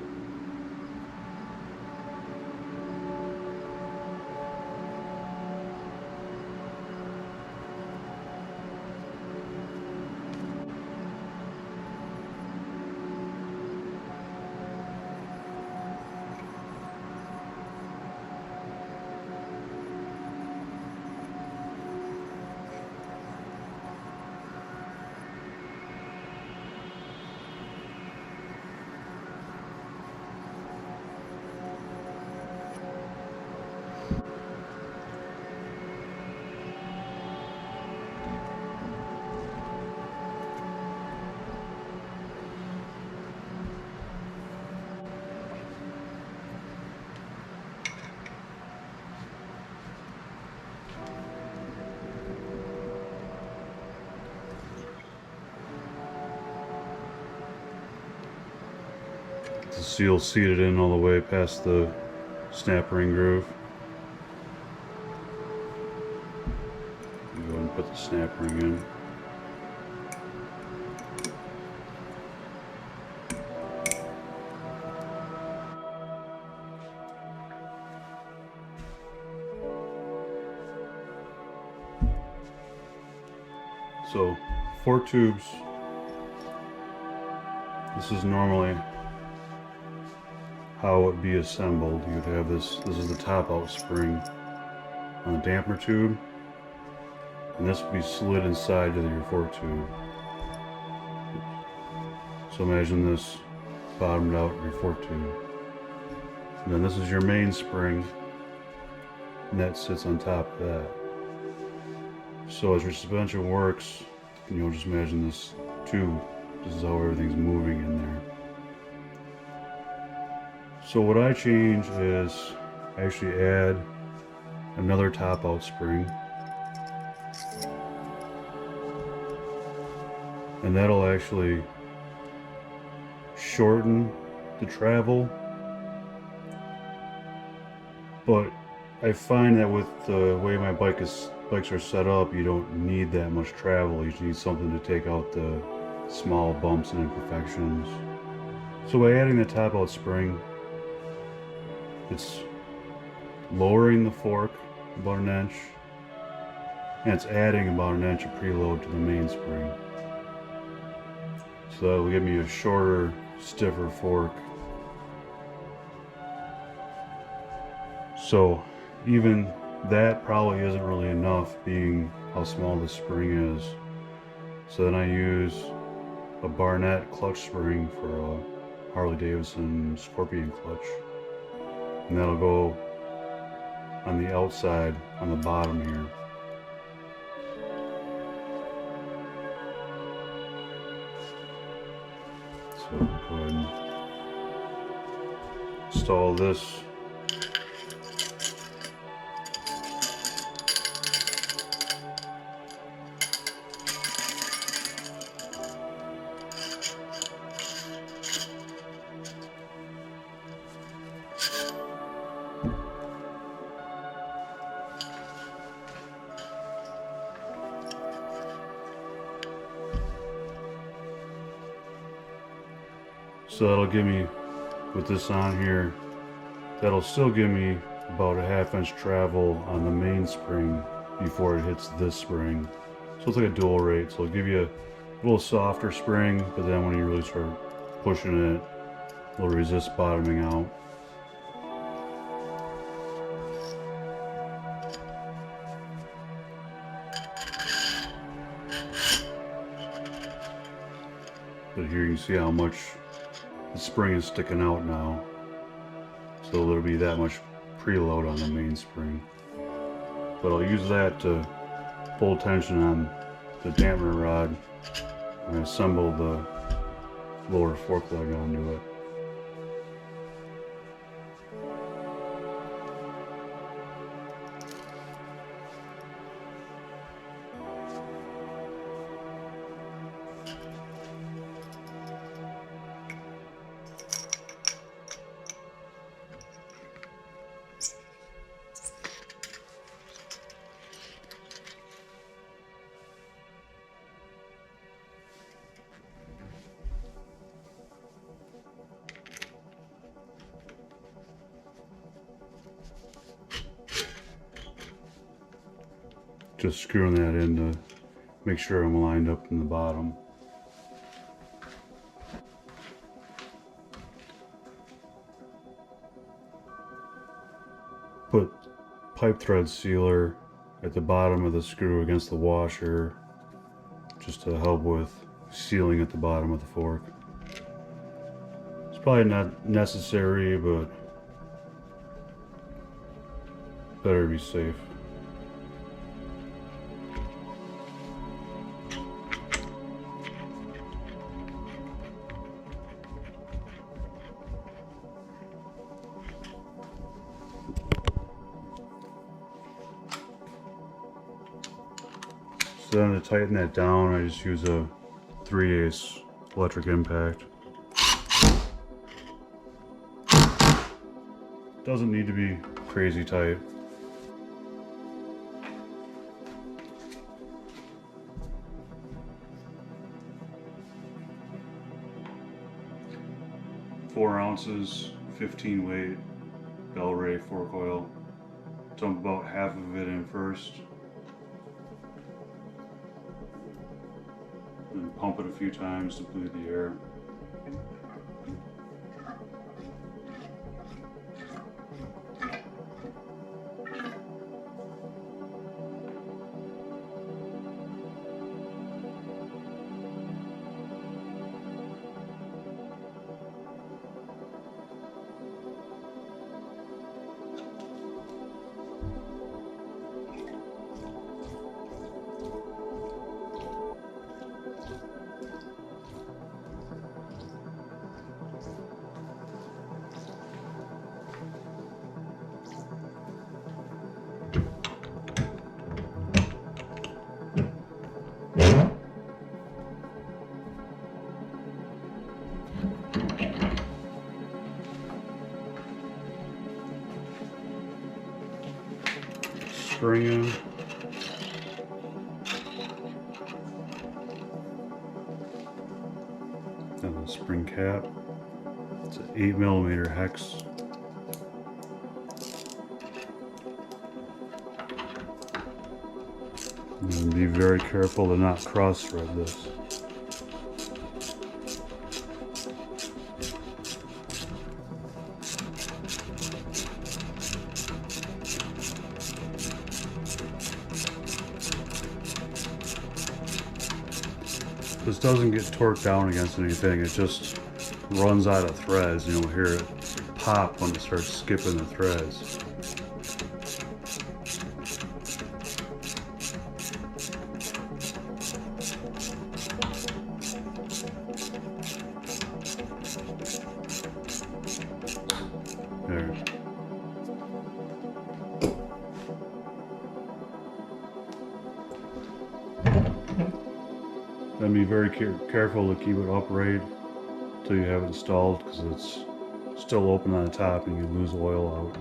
the seal seated in all the way past the snap ring groove. Go ahead and put the snap ring in. So 4 tubes. This is normally how it would be assembled. You would have this is the top out spring on the damper tube, and this would be slid inside to your 4 tube. So imagine this bottomed out in your 4 tube. And then this is your main spring, and that sits on top of that. So as your suspension works, just imagine this tube. This is how everything's moving in there. So what I change is I actually add another top out spring, and that'll actually shorten the travel. But I find that with the way my bikes are set up, you don't need that much travel. You just need something to take out the small bumps and imperfections. So by adding the top out spring, it's lowering the fork about 1 inch, and it's adding about 1 inch of preload to the mainspring. So that'll give me a shorter, stiffer fork. So even that probably isn't really enough, being how small the spring is. So then I use a Barnett clutch spring for a Harley Davidson Scorpion clutch, and that'll go on the outside on the bottom here. So go ahead and install this. So that'll give me, with this on here, that'll still give me about a 1/2 inch travel on the main spring before it hits this spring. So it's like a dual rate. So it'll give you a little softer spring, but then when you really start pushing it, it'll resist bottoming out. But here you can see how much the spring is sticking out now, so there'll be that much preload on the main spring. But I'll use that to pull tension on the dampener rod and assemble the lower fork leg onto it. Just screwing that in to make sure I'm lined up in the bottom. Put pipe thread sealer at the bottom of the screw against the washer, just to help with sealing at the bottom of the fork. It's probably not necessary, but better be safe. So then to tighten that down, I just use a 3/8 electric impact. Doesn't need to be crazy tight. Four ounces, 15 weight, bell ray fork oil. Dump about half of it in first. And pump it a few times to bleed the air. Spring in. And the spring cap. It's an 8mm hex. And be very careful to not cross thread this. This doesn't get torqued down against anything, it just runs out of threads. You'll hear it pop when it starts skipping the threads. There. Then be very careful to keep it upright until you have it installed, because it's still open on the top and you lose oil out.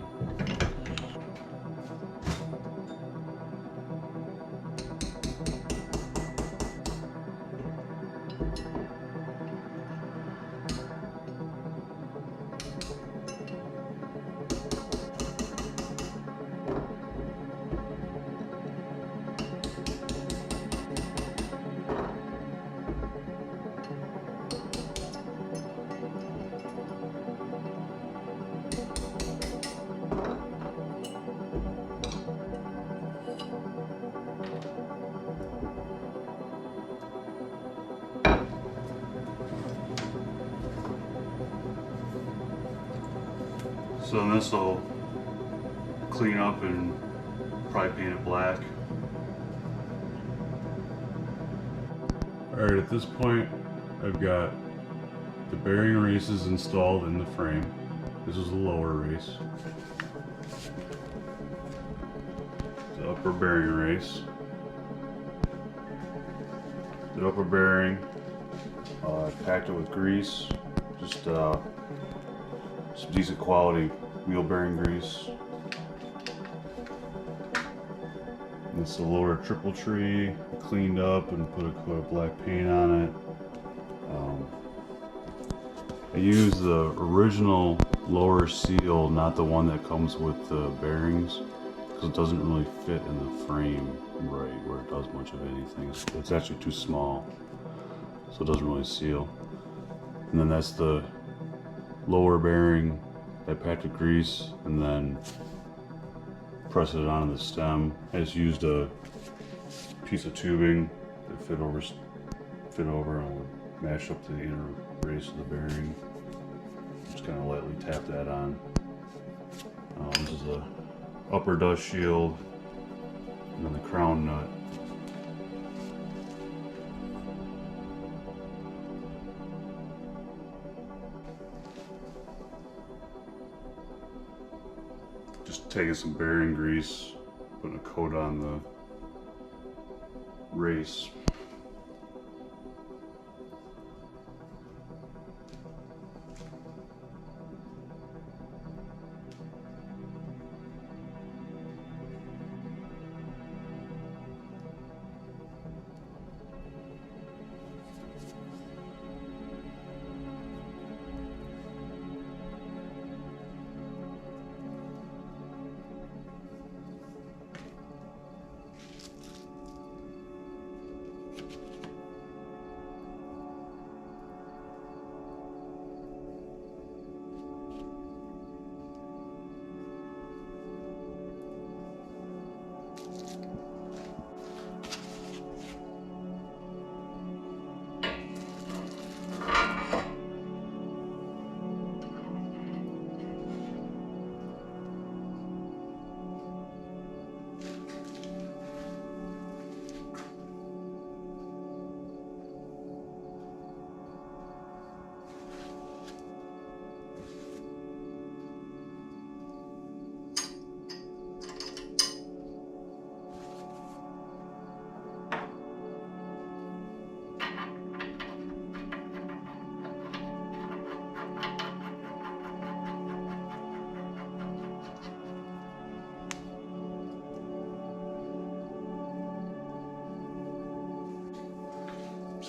So then this will clean up and probably paint it black. Alright, at this point I've got the bearing races installed in the frame. This is the lower race. The upper bearing race. The upper bearing, I packed it with grease, just some decent quality wheel bearing grease. This is the lower triple tree, cleaned up and put a coat of black paint on it. I used the original lower seal, not the one that comes with the bearings, because it doesn't really fit in the frame right where it does much of anything. It's actually too small, so it doesn't really seal. And then that's the lower bearing. I packed with grease and then pressed it onto the stem. I just used a piece of tubing that fit over and would mash up the inner race of the bearing. Just kind of lightly tap that on. This is the upper dust shield and then the crown nut. Just taking some bearing grease, putting a coat on the race.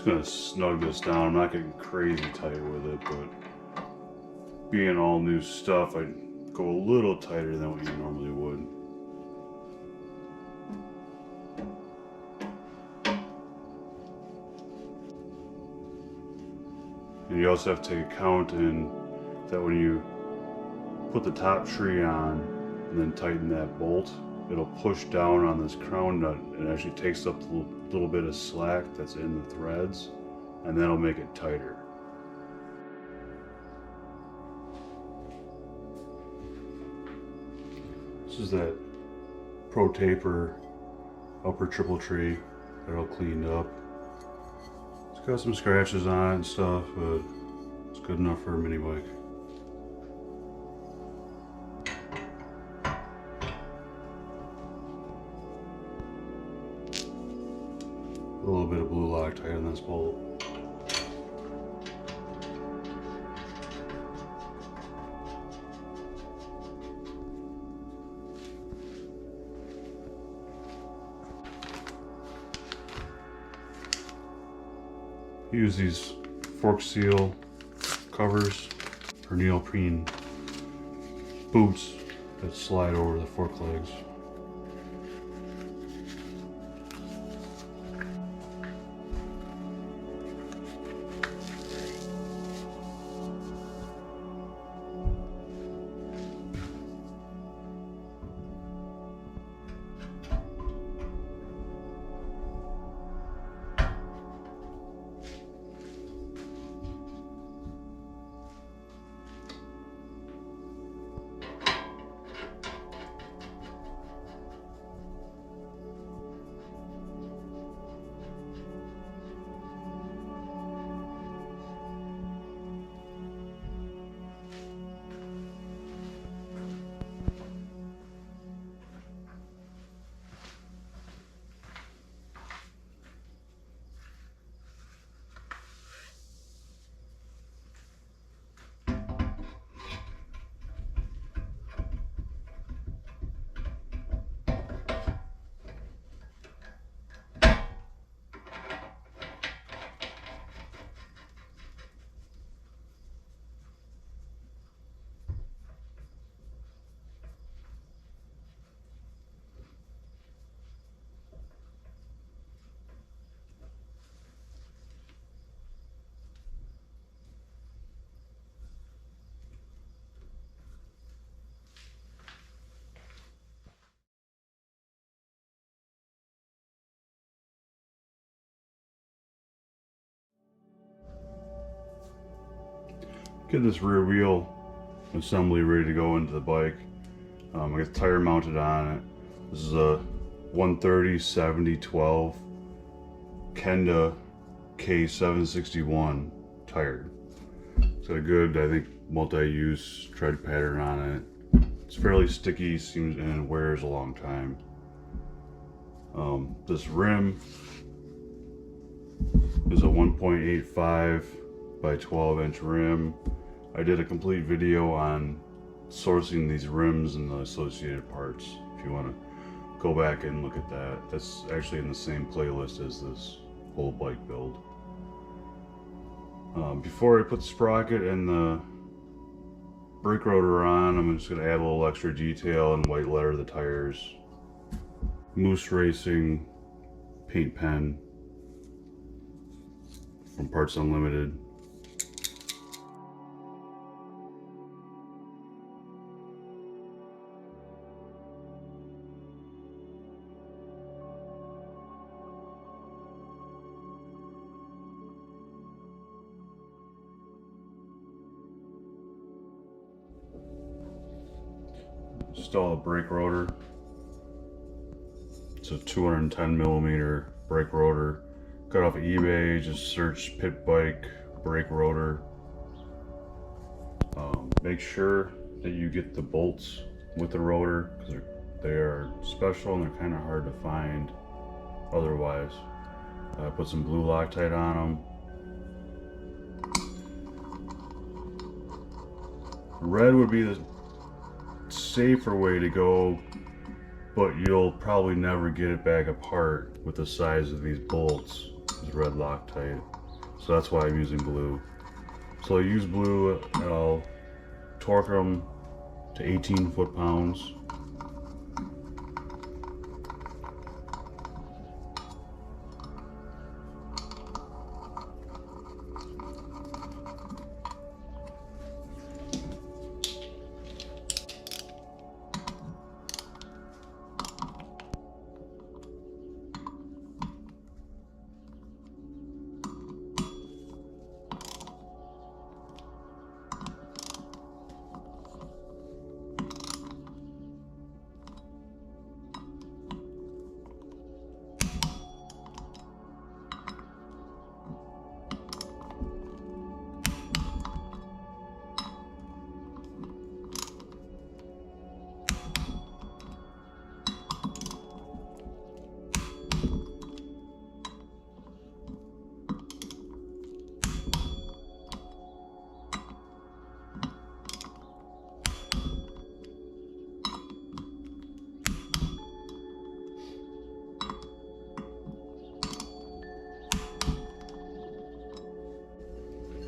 just gonna snug this down. I'm not getting crazy tight with it, but being all new stuff, I'd go a little tighter than what you normally would. And you also have to take account in that when you put the top tree on and then tighten that bolt, it'll push down on this crown nut and actually takes up the little bit of slack that's in the threads, and that'll make it tighter. This is that Pro Taper upper triple tree that all cleaned up. It's got some scratches on it and stuff, but it's good enough for a mini bike. A little bit of blue Loctite on this bolt. Use these fork seal covers for neoprene boots that slide over the fork legs. Get this rear wheel assembly ready to go into the bike. I got the tire mounted on it. This is a 130/70/12 Kenda K761 tire. It's got a good, I think, multi-use tread pattern on it. It's fairly sticky, seems, and wears a long time. This rim is a 1.85 by 12-inch rim. I did a complete video on sourcing these rims and the associated parts. If you want to go back and look at that, that's actually in the same playlist as this whole bike build. Before I put the sprocket and the brake rotor on, I'm just going to add a little extra detail and white letter the tires. Moose Racing paint pen from Parts Unlimited. Install a brake rotor. It's a 210mm brake rotor. Got off of eBay, just search pit bike brake rotor. Make sure that you get the bolts with the rotor, because they are special and they're kind of hard to find otherwise. Put some blue Loctite on them. Red would be the safer way to go, but you'll probably never get it back apart with the size of these bolts. is red Loctite. So that's why I'm using blue. So I use blue and I'll torque them to 18 foot-pounds.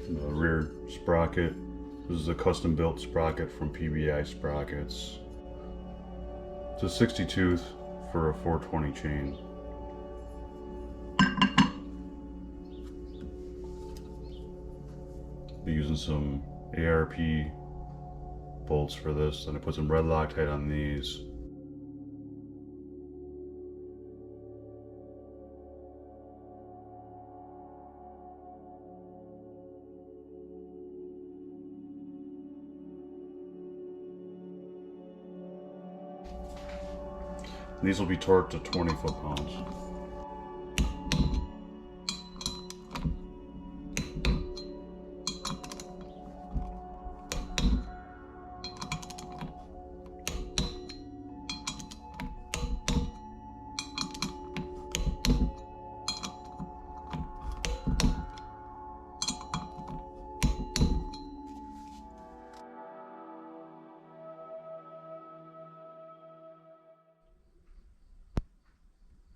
The rear sprocket. This is a custom built sprocket from PBI Sprockets. It's a 60 tooth for a 420 chain. Be using some ARP bolts for this, and I put some red Loctite on these. And these will be torqued to 20 foot-pounds.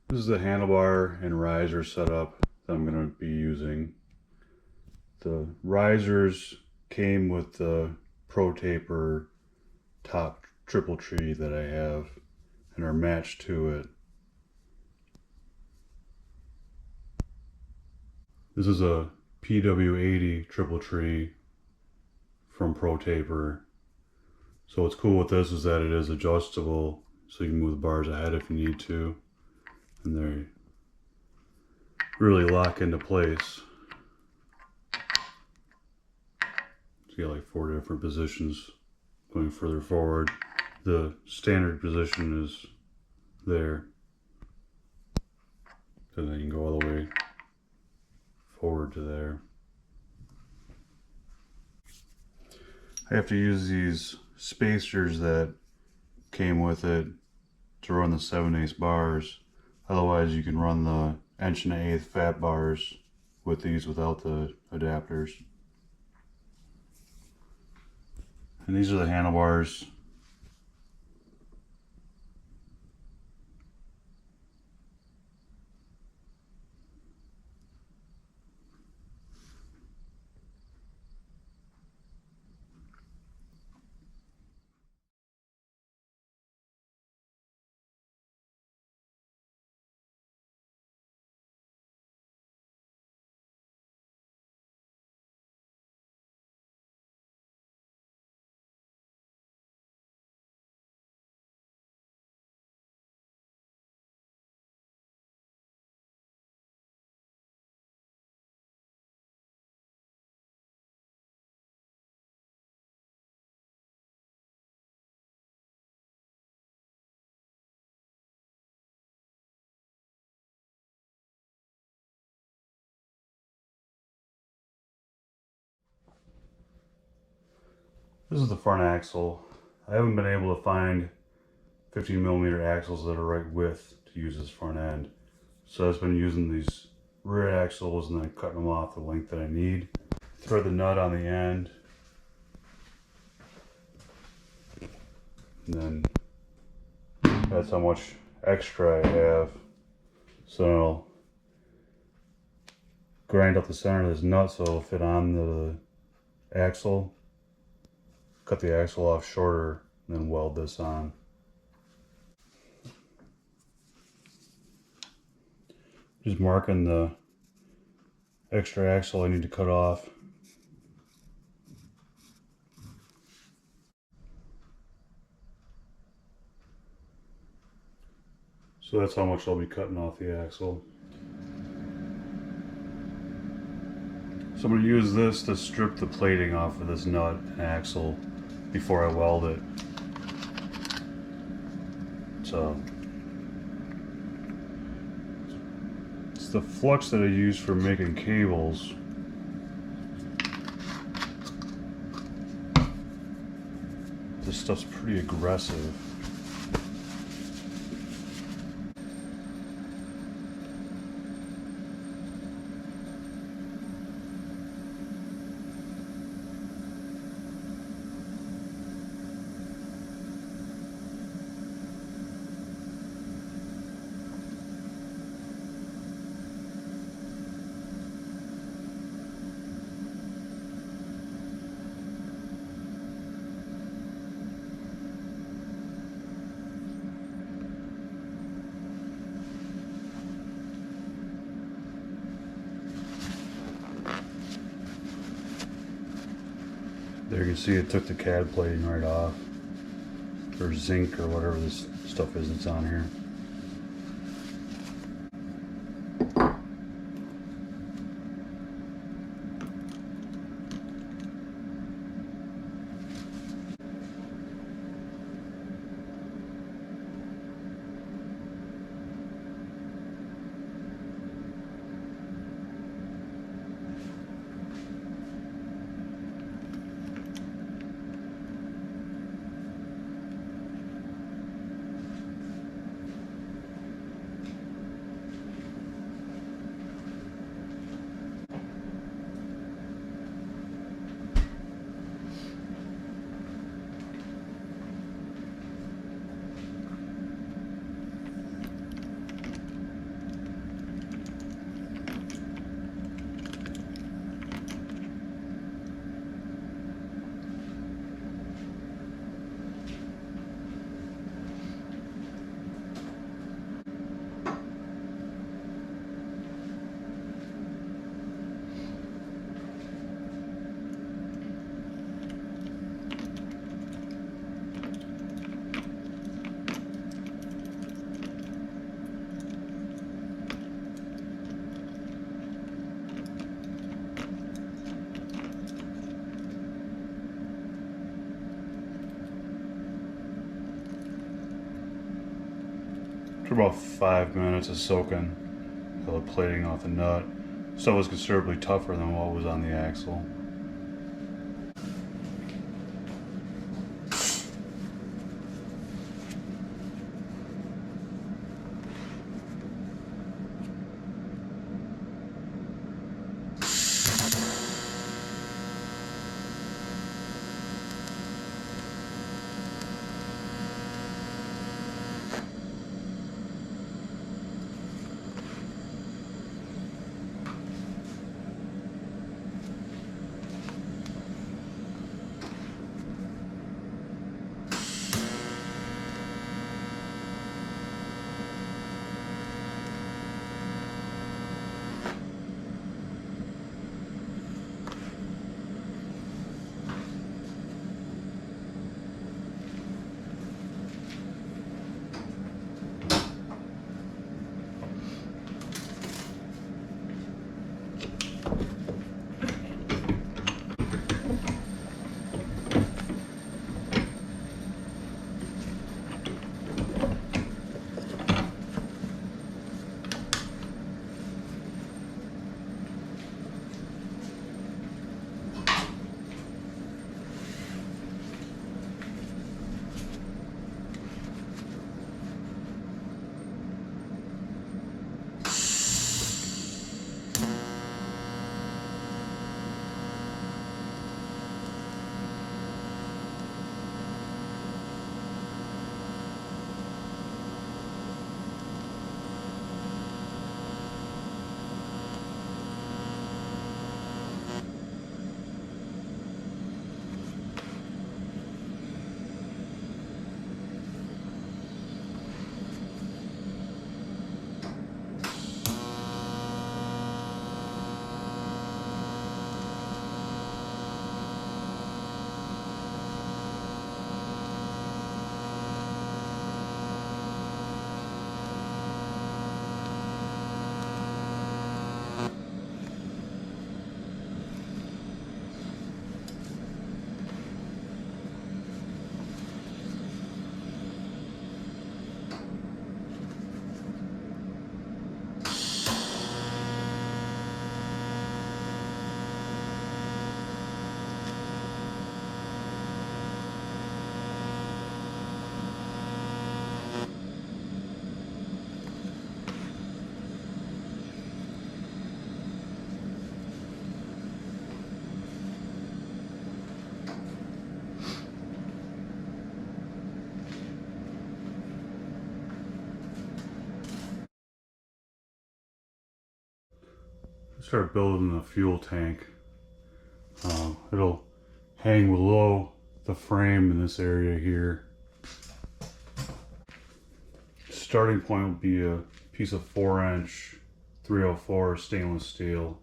This is the handlebar and riser setup that I'm going to be using. The risers came with the Pro Taper top triple tree that I have and are matched to it. This is a PW80 triple tree from Pro Taper. So what's cool with this is that it is adjustable, so you can move the bars ahead if you need to. And they really lock into place. So you got like 4 different positions going further forward. The standard position is there. So then you can go all the way forward to there. I have to use these spacers that came with it to run the 7/8 bars. Otherwise you can run the 1 1/8" fat bars with these without the adapters. And these are the handlebars. This is the front axle. I haven't been able to find 15mm axles that are right width to use as front end. So I've been using these rear axles and then cutting them off the length that I need. Thread the nut on the end. And then that's how much extra I have. So grind up the center of this nut so it'll fit on the axle. Cut the axle off shorter, and then weld this on. Just marking the extra axle I need to cut off. So that's how much I'll be cutting off the axle. So I'm going to use this to strip the plating off of this nut and axle before I weld it. So it's the flux that I use for making cables. This stuff's pretty aggressive. There you can see it took the CAD plating right off, or zinc or whatever this stuff is that's on here. For about 5 minutes of soaking the plating off the nut. Stuff was considerably tougher than what was on the axle. start building the fuel tank. It'll hang below the frame in this area here. Starting point will be a piece of 4-inch 304 stainless steel.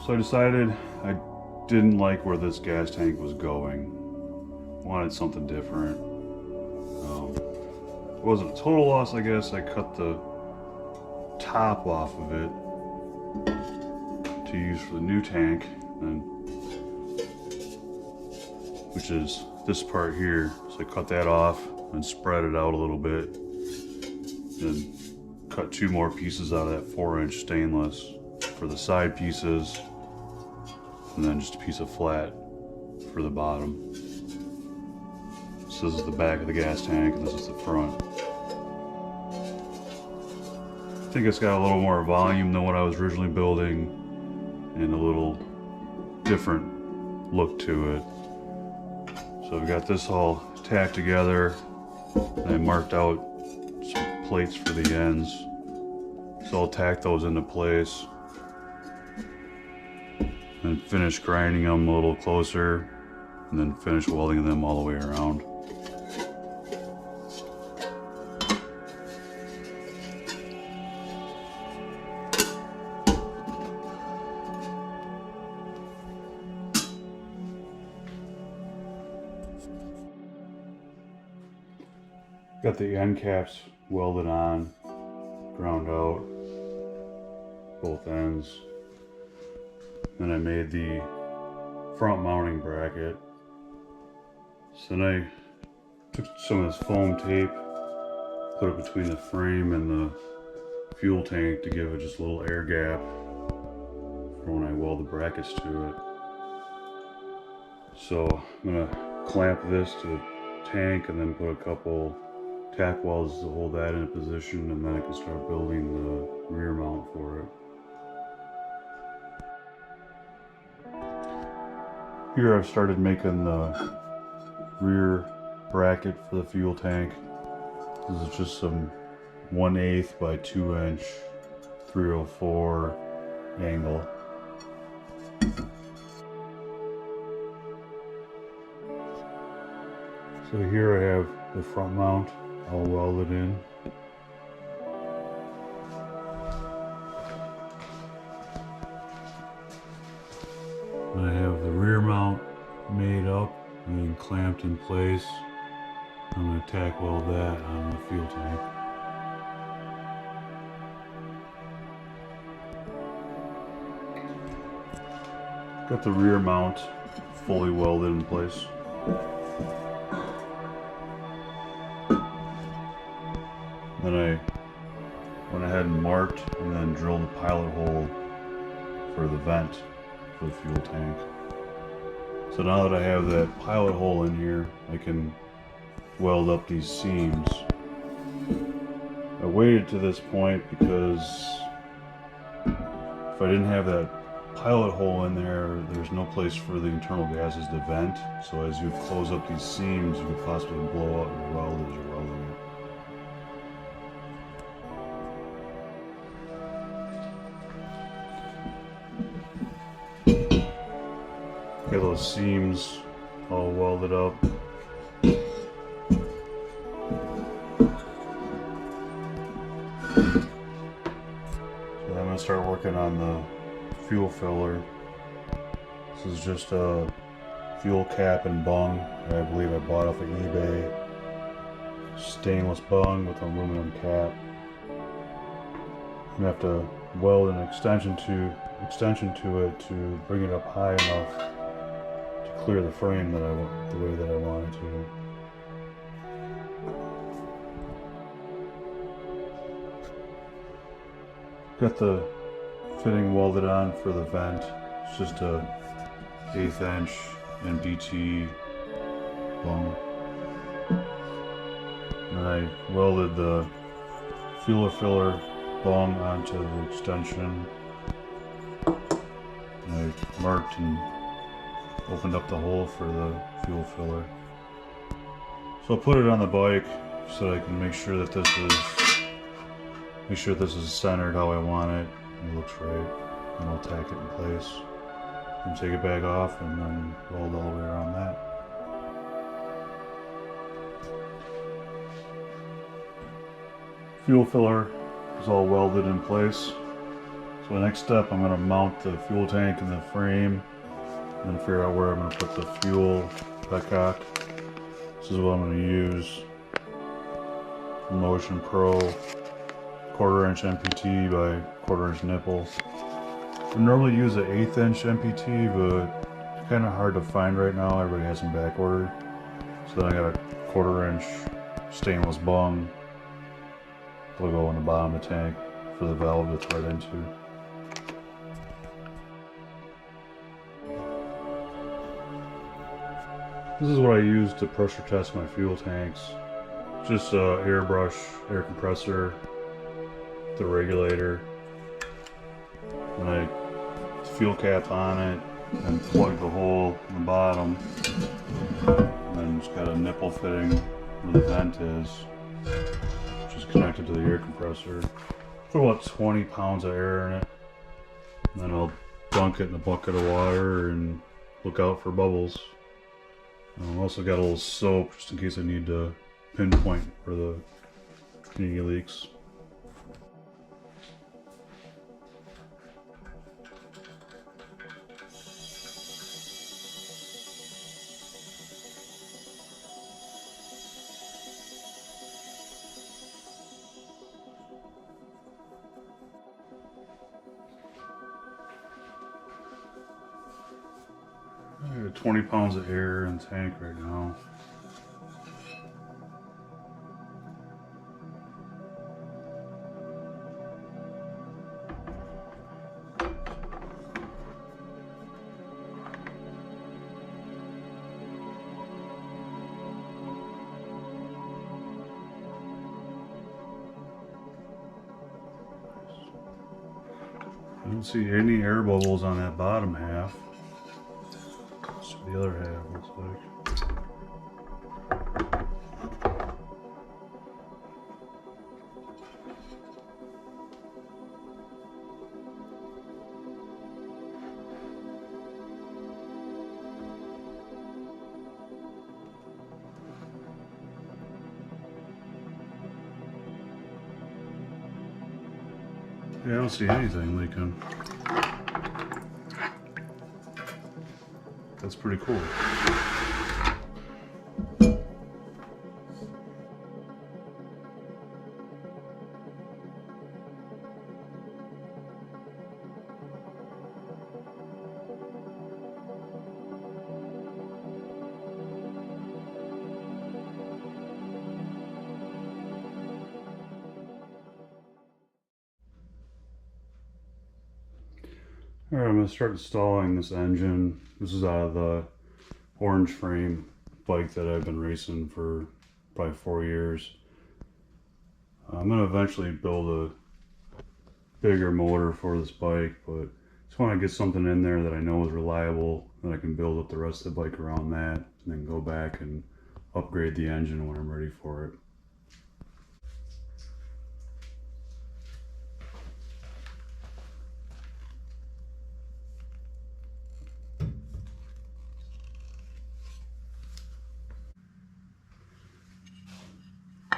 So I decided I didn't like where this gas tank was going. Wanted something different. It wasn't a total loss, I guess. I cut the top off of it to use for the new tank, and which is this part here. So I cut that off and spread it out a little bit, and cut 2 more pieces out of that 4-inch stainless for the side pieces, and then just a piece of flat for the bottom. So this is the back of the gas tank, and this is the front. I think it's got a little more volume than what I was originally building, and a little different look to it. So I've got this all tacked together, and I marked out some plates for the ends. So I'll tack those into place and finish grinding them a little closer, and then finish welding them all the way around. Got the end caps welded on, ground out, both ends. Then I made the front mounting bracket. So then I took some of this foam tape, put it between the frame and the fuel tank to give it just a little air gap for when I weld the brackets to it. So I'm gonna clamp this to the tank and then put a couple tack welds to hold that in position, and then I can start building the rear mount for it. Here I've started making the rear bracket for the fuel tank. This is just some 1/8 by 2-inch 304 angle. So here I have the front mount all welded in. And I have the rear mount made up and then clamped in place. I'm going to tack weld that on the fuel tank. Got the rear mount fully welded in place. Then I went ahead and marked and then drilled a pilot hole for the vent for the fuel tank. So now that I have that pilot hole in here, I can weld up these seams. I waited to this point because if I didn't have that pilot hole in there, there's no place for the internal gases to vent. So as you close up these seams, you could possibly blow out your weld as you're welding it. Got those seams all welded up. So I'm going to start working on the fuel filler. This is just a fuel cap and bung that I believe I bought off of eBay. Stainless bung with an aluminum cap. I'm going to have to weld an extension to it to bring it up high enough to clear the frame that I want, the way that I want it to. Got the fitting welded on for the vent. It's just a 1/8 inch NBT bung. And I welded the fuel filler bung onto the extension. And I marked and opened up the hole for the fuel filler. So I'll put it on the bike so I can make sure that this is centered how I want it. It looks right. And I'll tack it in place and take it back off and then weld all the way around that. Fuel filler is all welded in place. So the next step, I'm going to mount the fuel tank in the frame and then figure out where I'm going to put the fuel petcock. This is what I'm going to use. Motion Pro 1/4 inch MPT by 1/4 inch nipple. I normally use an 1/8 inch MPT, but it's kind of hard to find right now. Everybody has them back ordered. So then I got a 1/4 inch stainless bung that'll go on the bottom of the tank for the valve to thread into. This is what I use to pressure test my fuel tanks. Just airbrush, air compressor, the regulator, and I fuel cap on it and plug the hole in the bottom, and then it's got a nipple fitting where the vent is, which is connected to the air compressor. Put about 20 pounds of air in it, and then I'll dunk it in a bucket of water and look out for bubbles. I also got a little soap just in case I need to pinpoint where the any leaks. I got 20 pounds of air in the tank right now. I don't see any air bubbles on that bottom half. That's what the other half looks like. Yeah, I don't see anything leaking. That's pretty cool. Alright, I'm going to start installing this engine. This is out of the orange frame bike that I've been racing for probably 4 years. I'm going to eventually build a bigger motor for this bike, but just want to get something in there that I know is reliable, that I can build up the rest of the bike around that, and then go back and upgrade the engine when I'm ready for it.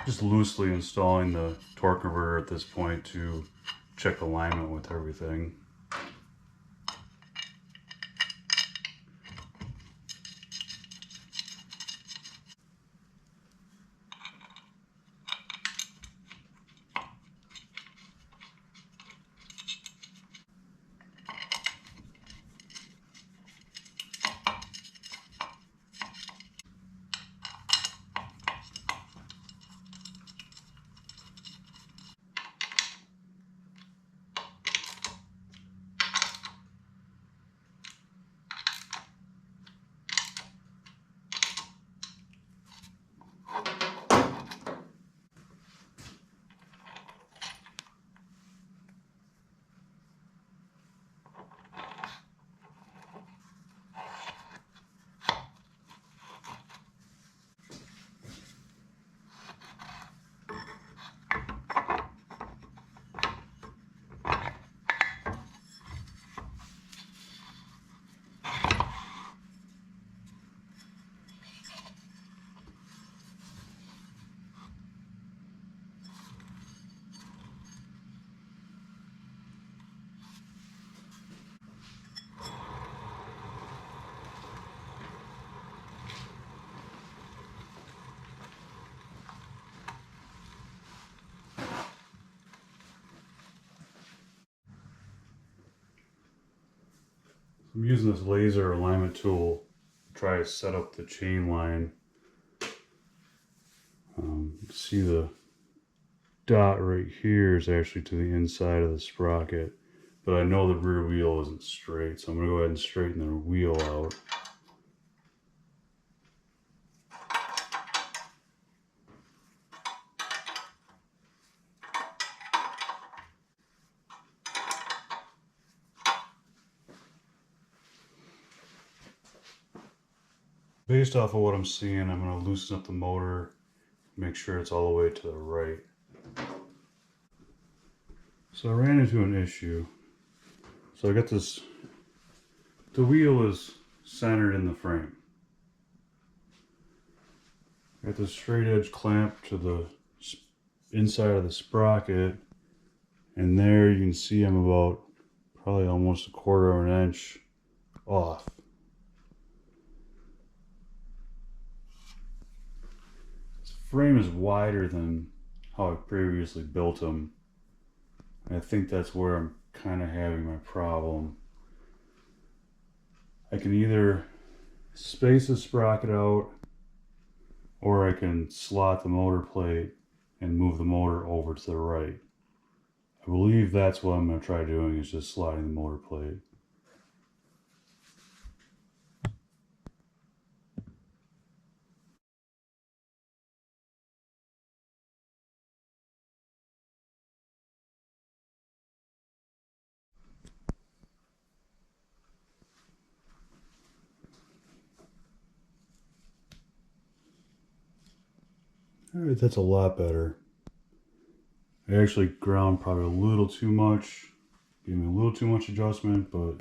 Just loosely installing the torque converter at this point to check alignment with everything. I'm using this laser alignment tool to try to set up the chain line. See the dot right here is actually to the inside of the sprocket, but I know the rear wheel isn't straight, so I'm going to go ahead and straighten the wheel out. Based off of what I'm seeing, I'm going to loosen up the motor, make sure it's all the way to the right. So I ran into an issue. So I got this, the wheel is centered in the frame. I got this straight edge clamp to the inside of the sprocket, and there you can see I'm about probably almost 1/4 of an inch off. This frame is wider than how I previously built them. I think that's where I'm kind of having my problem. I can either space the sprocket out, or I can slot the motor plate and move the motor over to the right. I believe that's what I'm going to try doing, is just sliding the motor plate. Alright, that's a lot better. I actually ground probably a little too much. Gave me a little too much adjustment, but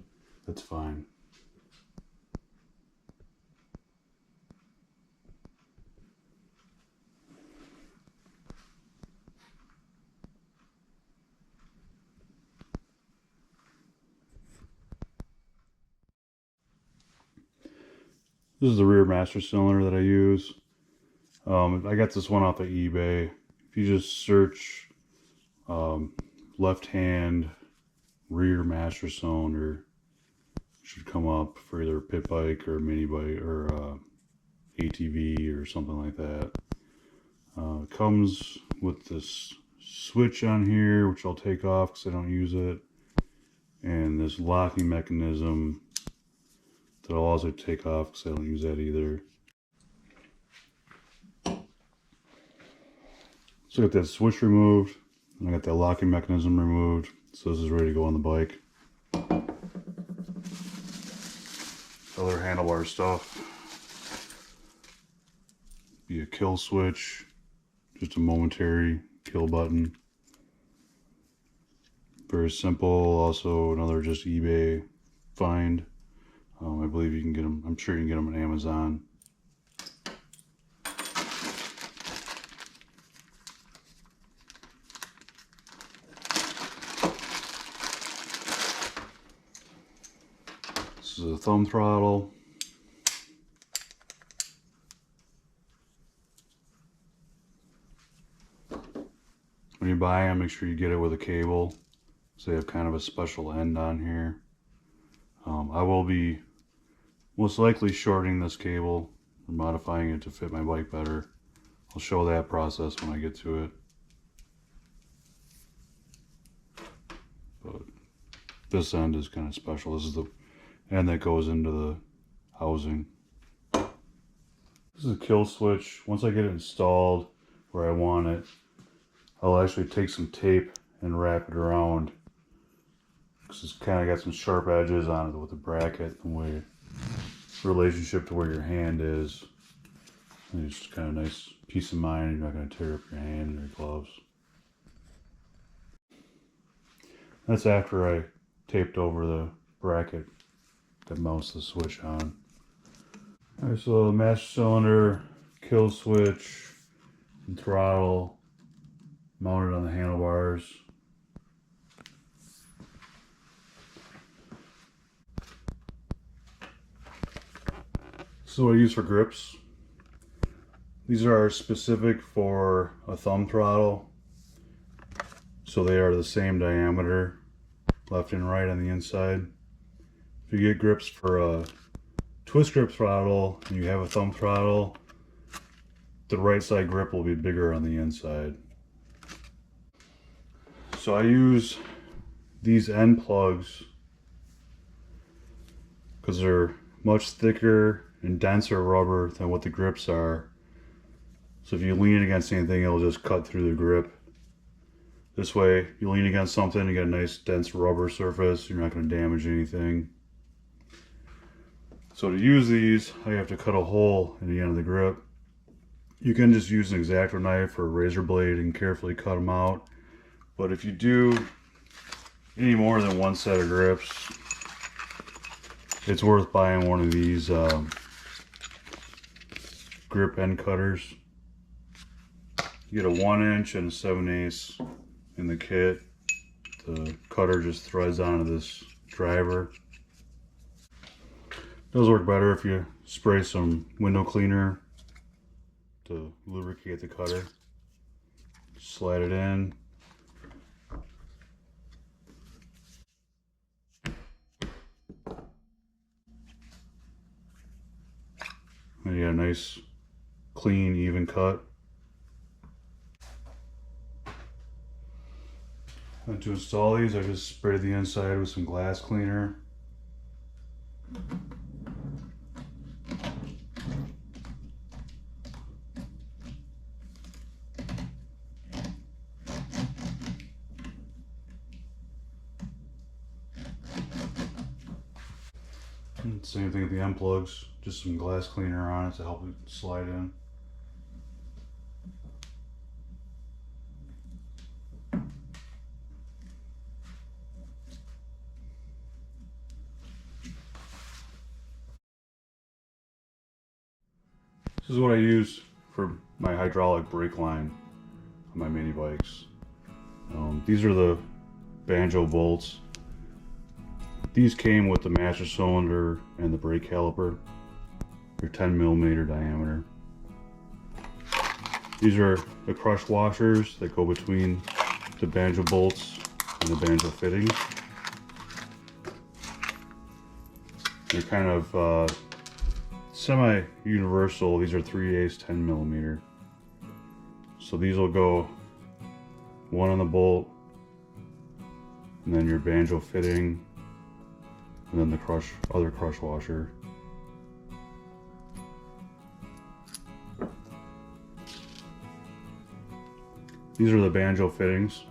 that's fine. This is the rear master cylinder that I use. I got this one off of eBay. If you just search left hand rear master cylinder, it should come up for either pit bike or mini bike or ATV or something like that. It comes with this switch on here, which I'll take off because I don't use it, and this locking mechanism that I'll also take off because I don't use that either. So I got that switch removed, and I got that locking mechanism removed, so this is ready to go on the bike. Other handlebar stuff. Be a kill switch, just a momentary kill button. Very simple. Also another just eBay find. I believe you can get them, I'm sure you can get them on Amazon. This is a thumb throttle. When you buy them, make sure you get it with a cable, so they have kind of a special end on here. I will be most likely shortening this cable or modifying it to fit my bike better. I'll show that process when I get to it. But this end is kind of special. This is the end that goes into the housing. This is a kill switch. Once I get it installed where I want it, I'll actually take some tape and wrap it around, because it's kind of got some sharp edges on it with the bracket, the way relationship to where your hand is. And it's just kind of nice peace of mind. You're not going to tear up your hand or your gloves. That's after I taped over the bracket that mounts the switch on. Alright, so the master cylinder, kill switch, and throttle mounted on the handlebars. So what I use for grips. These are specific for a thumb throttle. So they are the same diameter, left and right on the inside. If you get grips for a twist grip throttle and you have a thumb throttle, the right side grip will be bigger on the inside. So I use these end plugs because they're much thicker and denser rubber than what the grips are. So if you lean against anything, it'll just cut through the grip. This way, you lean against something, you get a nice dense rubber surface, you're not going to damage anything. So to use these, I have to cut a hole in the end of the grip. You can just use an X-Acto knife or a razor blade and carefully cut them out. But if you do any more than one set of grips, it's worth buying one of these grip end cutters. You get a 1" and a 7/8 in the kit. The cutter just threads onto this driver. Does work better if you spray some window cleaner to lubricate the cutter. Slide it in. And you got a nice, clean, even cut. And to install these, I just sprayed the inside with some glass cleaner. And same thing with the end plugs, just some glass cleaner on it to help it slide in. This is what I use for my hydraulic brake line on my mini bikes. These are the banjo bolts. These came with the master cylinder and the brake caliper. They're 10mm diameter. These are the crush washers that go between the banjo bolts and the banjo fittings. They're kind of semi-universal. These are 3/8 10mm. So these will go one on the bolt, and then your banjo fitting, and then the other crush washer. These are the banjo fittings.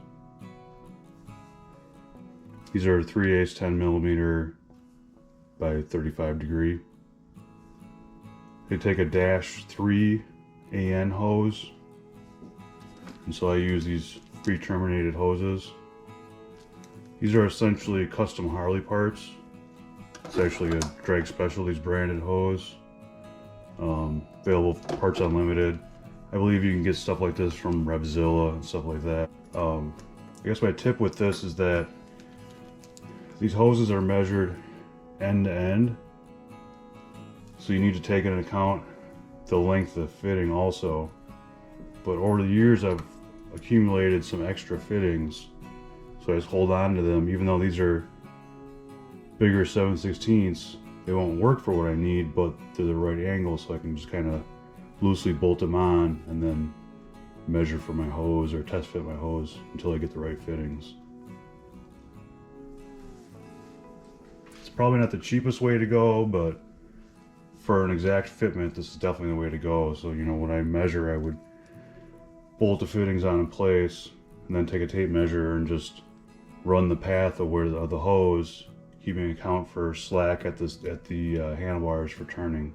These are 3/8 10mm by 35 degree. They take a -3 AN hose, and so I use these pre-terminated hoses. These are essentially custom Harley parts. It's actually a Drag Specialties branded hose. Available Parts Unlimited. I believe you can get stuff like this from Revzilla and stuff like that. I guess my tip with this is that these hoses are measured end to end. So you need to take into account the length of fitting also. But over the years I've accumulated some extra fittings. So I just hold on to them. Even though these are bigger 7/16, they won't work for what I need, but they're the right angle, so I can just kind of loosely bolt them on and then measure for my hose or test fit my hose until I get the right fittings. It's probably not the cheapest way to go, but for an exact fitment, this is definitely the way to go. So, you know, when I measure, I would bolt the fittings on in place and then take a tape measure and just run the path of the hose, keeping account for slack at the handlebars for turning.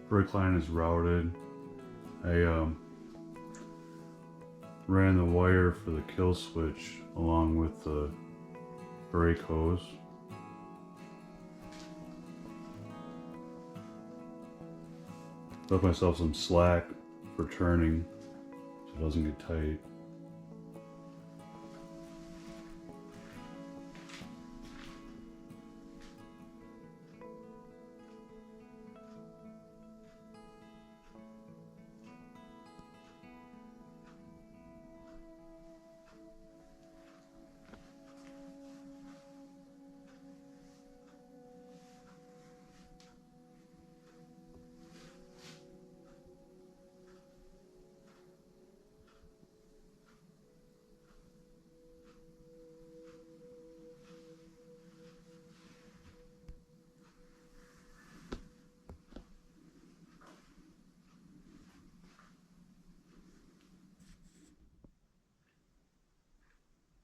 Brake line is routed. I ran the wire for the kill switch along with the brake hose. Left myself some slack for turning so it doesn't get tight.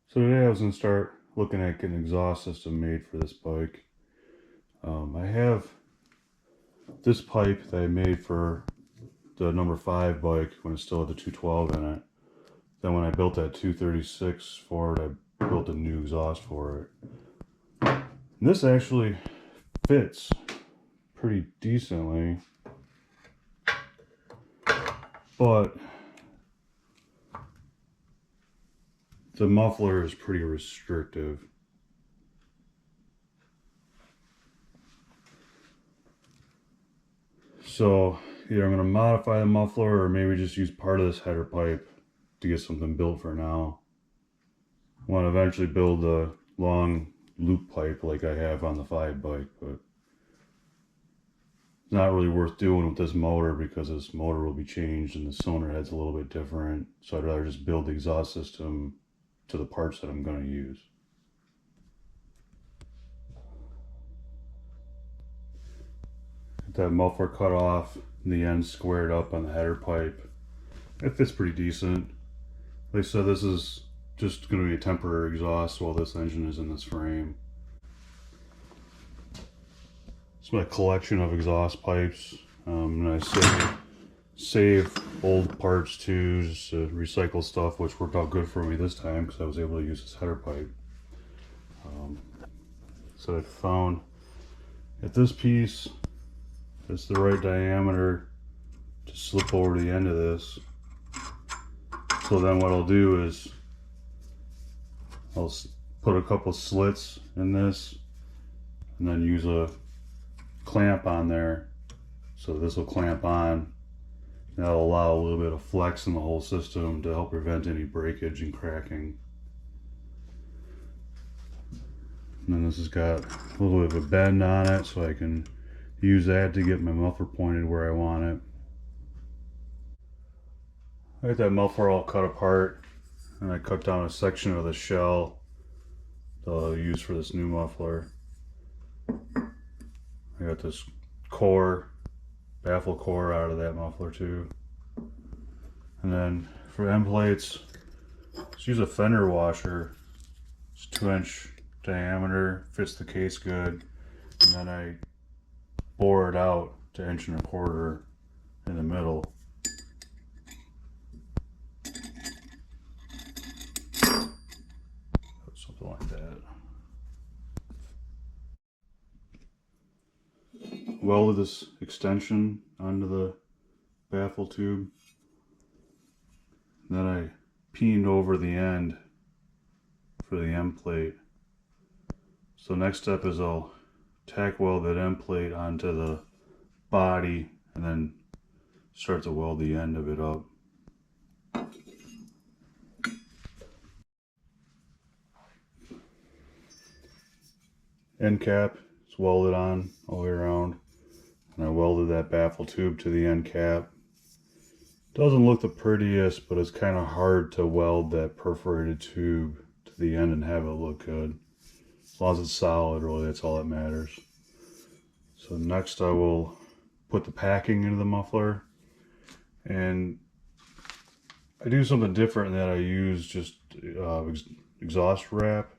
So today I was going to start looking at getting an exhaust system made for this bike. I have this pipe that I made for the number 5 bike when it still had the 212 in it. Then when I built that 236 for it, I built a new exhaust for it. And this actually fits pretty decently, but the muffler is pretty restrictive. So either I'm going to modify the muffler or maybe just use part of this header pipe to get something built for now. I want to eventually build a long loop pipe like I have on the 5 bike, but it's not really worth doing with this motor because this motor will be changed and the cylinder head's a little bit different. So I'd rather just build the exhaust system to the parts that I'm going to use. Get that muffler cut off and the end squared up on the header pipe. It fits pretty decent. Like I said, this is just going to be a temporary exhaust while this engine is in this frame. It's my collection of exhaust pipes. And I save old parts too, just to recycle stuff, which worked out good for me this time because I was able to use this header pipe. So I found at this piece, it's the right diameter to slip over the end of this. So then what I'll do is I'll put a couple slits in this and then use a clamp on there. So this will clamp on. That'll allow a little bit of flex in the whole system to help prevent any breakage and cracking. And then this has got a little bit of a bend on it so I can use that to get my muffler pointed where I want it. I got that muffler all cut apart and I cut down a section of the shell that I'll use for this new muffler. I got this core, baffle core out of that muffler too. And then for end plates, just use a fender washer. It's 2-inch diameter, fits the case good. And then I bore it out to 1.25 inches in the middle. Something like that. Welded this extension onto the baffle tube. And then I peened over the end for the end plate. So next step is I'll tack weld that end plate onto the body and then start to weld the end of it up. End cap is welded on all the way around, and I welded that baffle tube to the end cap. Doesn't look the prettiest, but it's kind of hard to weld that perforated tube to the end and have it look good. As long as it's solid, really, that's all that matters. So next I will put the packing into the muffler, and I do something different in that I use just exhaust wrap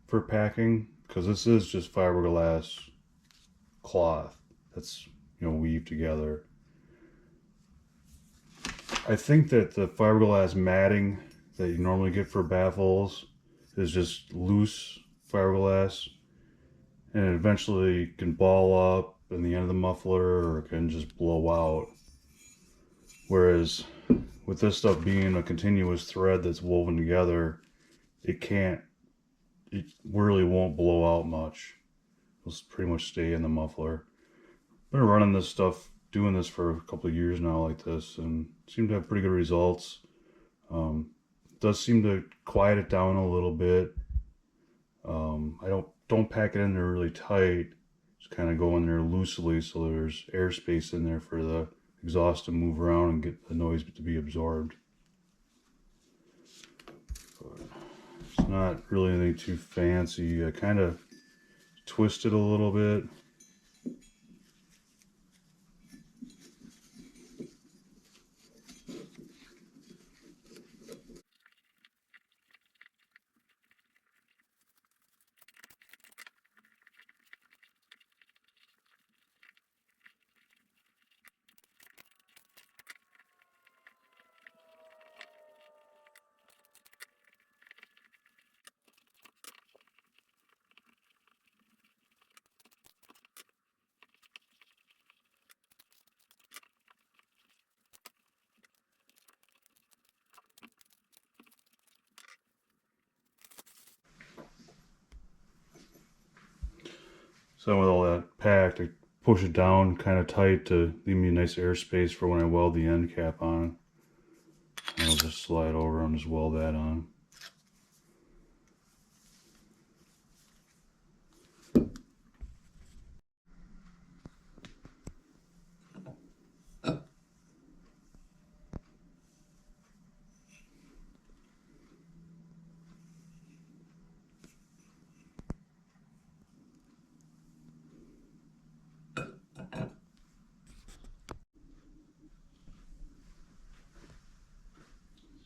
for packing, because this is just fiberglass cloth that's, you know, weaved together. I think that the fiberglass matting that you normally get for baffles is just loose fiberglass, and it eventually can ball up in the end of the muffler or it can just blow out. Whereas with this stuff being a continuous thread that's woven together, it really won't blow out much. It'll pretty much stay in the muffler. Been running this stuff, doing this for a couple of years now like this, and seem to have pretty good results. It does seem to quiet it down a little bit. I don't pack it in there really tight. Just kind of go in there loosely so there's airspace in there for the exhaust to move around and get the noise to be absorbed. But it's not really anything too fancy. I kind of twist it a little bit. So with all that packed, I push it down kind of tight to leave me a nice airspace for when I weld the end cap on. And I'll just slide over and just weld that on.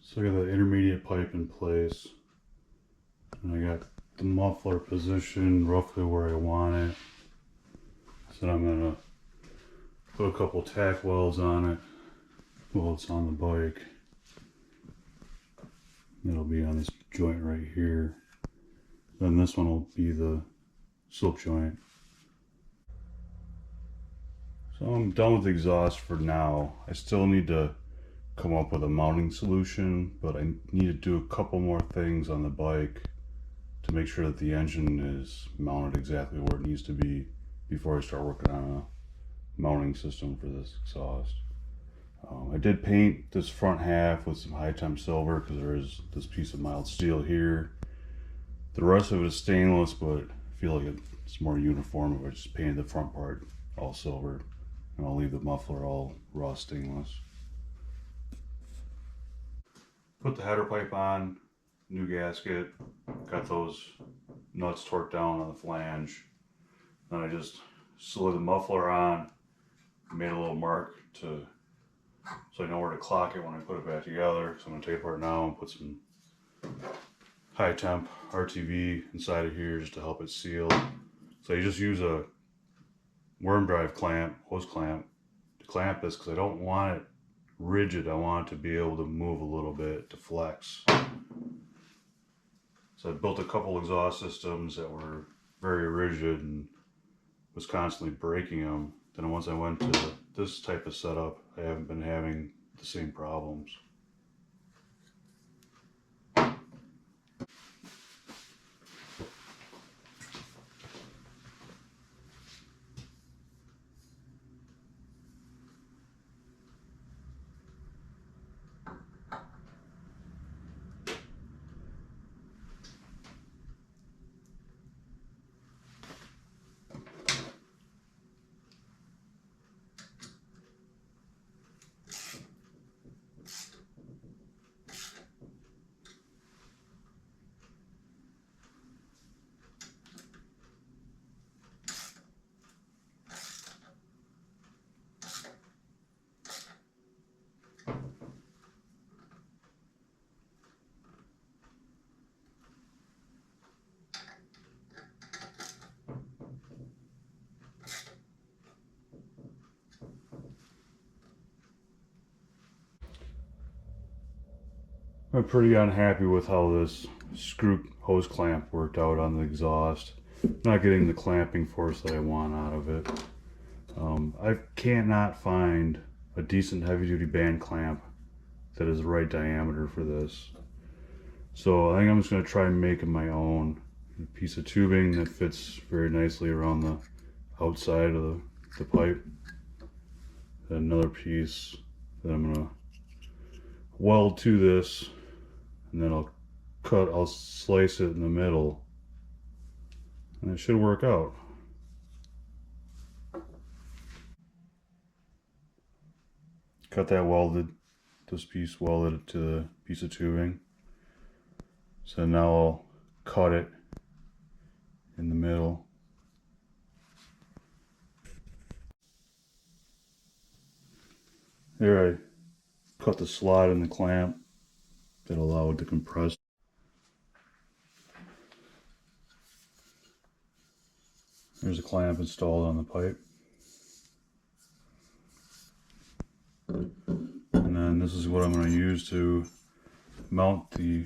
So I got the intermediate pipe in place, and I got the muffler positioned roughly where I want it. So I'm gonna put a couple tack welds on it while it's on the bike. It'll be on this joint right here. Then this one will be the slip joint. So I'm done with the exhaust for now. I still need to come up with a mounting solution, but I need to do a couple more things on the bike to make sure that the engine is mounted exactly where it needs to be before I start working on a mounting system for this exhaust. I did paint this front half with some high temp silver because there is this piece of mild steel here. The rest of it is stainless, but I feel like it's more uniform if I just painted the front part all silver, and I'll leave the muffler all raw stainless. Put the header pipe on, new gasket, got those nuts torqued down on the flange. Then I just slid the muffler on, made a little mark so I know where to clock it when I put it back together. So I'm gonna take it apart now and put some high temp RTV inside of here just to help it seal. So you just use a worm drive clamp, hose clamp, to clamp this because I don't want it rigid. I want it to be able to move a little bit, to flex. So I built a couple exhaust systems that were very rigid and was constantly breaking them. Then once I went to this type of setup, I haven't been having the same problems. I'm pretty unhappy with how this screw hose clamp worked out on the exhaust. Not getting the clamping force that I want out of it. I cannot find a decent heavy duty band clamp that is the right diameter for this. So I think I'm just going to try making my own piece of tubing that fits very nicely around the outside of the pipe. And another piece that I'm going to weld to this, and then I'll slice it in the middle, and it should work out. Got that welded, this piece welded to the piece of tubing. So now I'll cut it in the middle. There, I cut the slot in the clamp that allow it to compress. There's a clamp installed on the pipe. And then this is what I'm going to use to mount the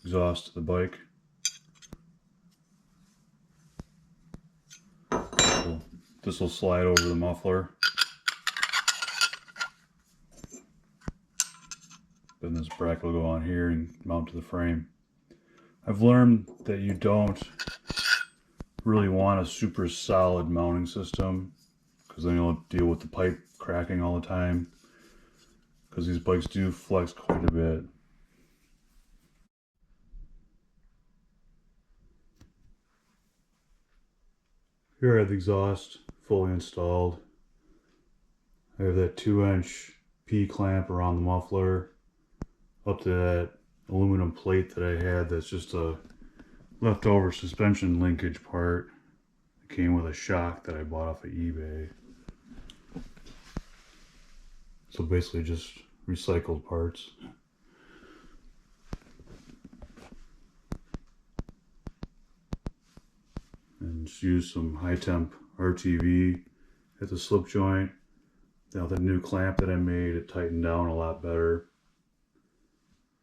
exhaust to the bike. This will slide over the muffler. Then this bracket will go on here and mount to the frame. I've learned that you don't really want a super solid mounting system, because then you'll deal with the pipe cracking all the time, because these bikes do flex quite a bit. Here I have the exhaust fully installed. I have that 2-inch P-clamp around the muffler up to that aluminum plate that I had that's just a leftover suspension linkage part. It came with a shock that I bought off of eBay. So basically just recycled parts. And just use some high temp RTV at the slip joint. Now the new clamp that I made, it tightened down a lot better.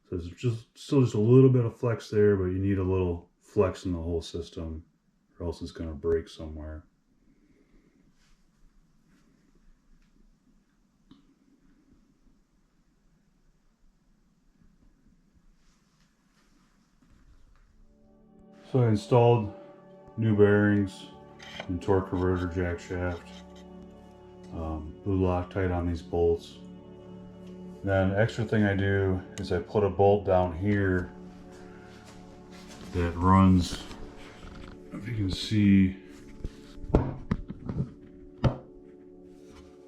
So there's still just a little bit of flex there, but you need a little flex in the whole system, or else it's going to break somewhere. So I installed new bearings and torque converter jack shaft. Blue Loctite on these bolts. Then the extra thing I do is I put a bolt down here that runs, if you can see,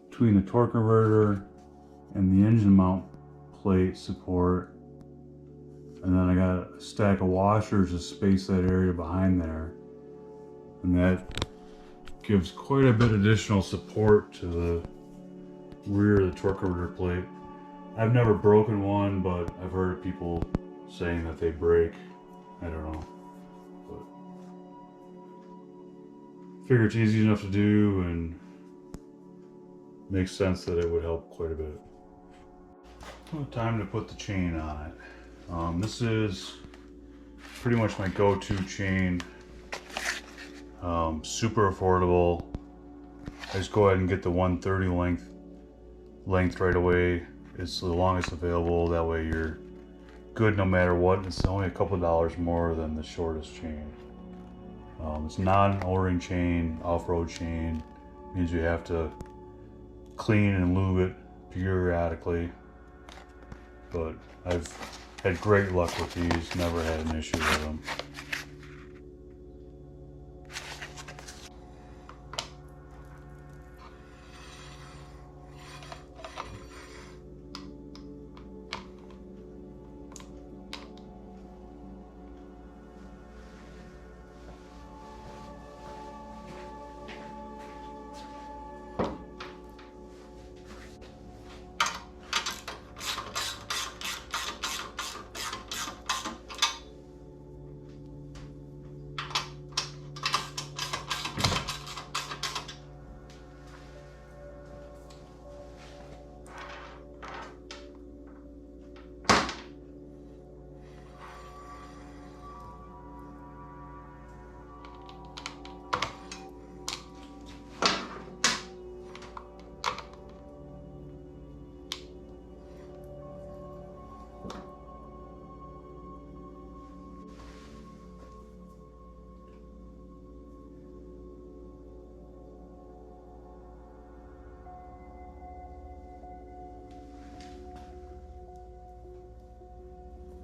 between the torque converter and the engine mount plate support. And then I got a stack of washers to space that area behind there. And that gives quite a bit additional support to the rear of the torque converter plate. I've never broken one, but I've heard people saying that they break. I don't know. But figure it's easy enough to do and makes sense that it would help quite a bit. Well, time to put the chain on it. This is pretty much my go-to chain. Super affordable. I just go ahead and get the 130 length right away. It's the longest available. That way you're good no matter what. It's only a couple dollars more than the shortest chain. It's not an O-ring chain, off-road chain. Means you have to clean and lube it periodically. But I've had great luck with these. Never had an issue with them.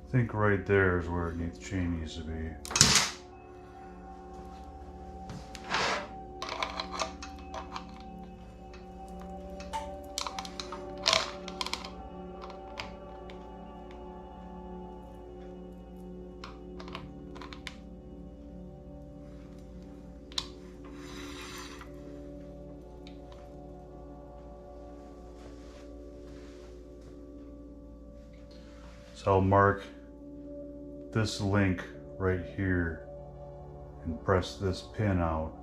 I think right there is where the chain needs to be. So I'll mark this link right here and press this pin out,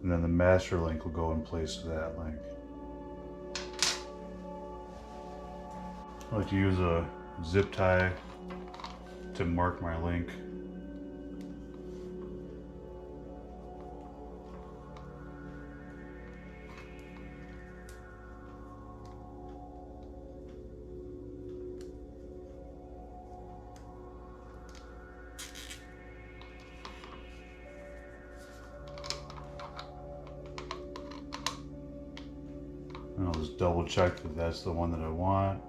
and then the master link will go in place of that link. I like to use a zip tie to mark my link. And I'll just double check that that's the one that I want.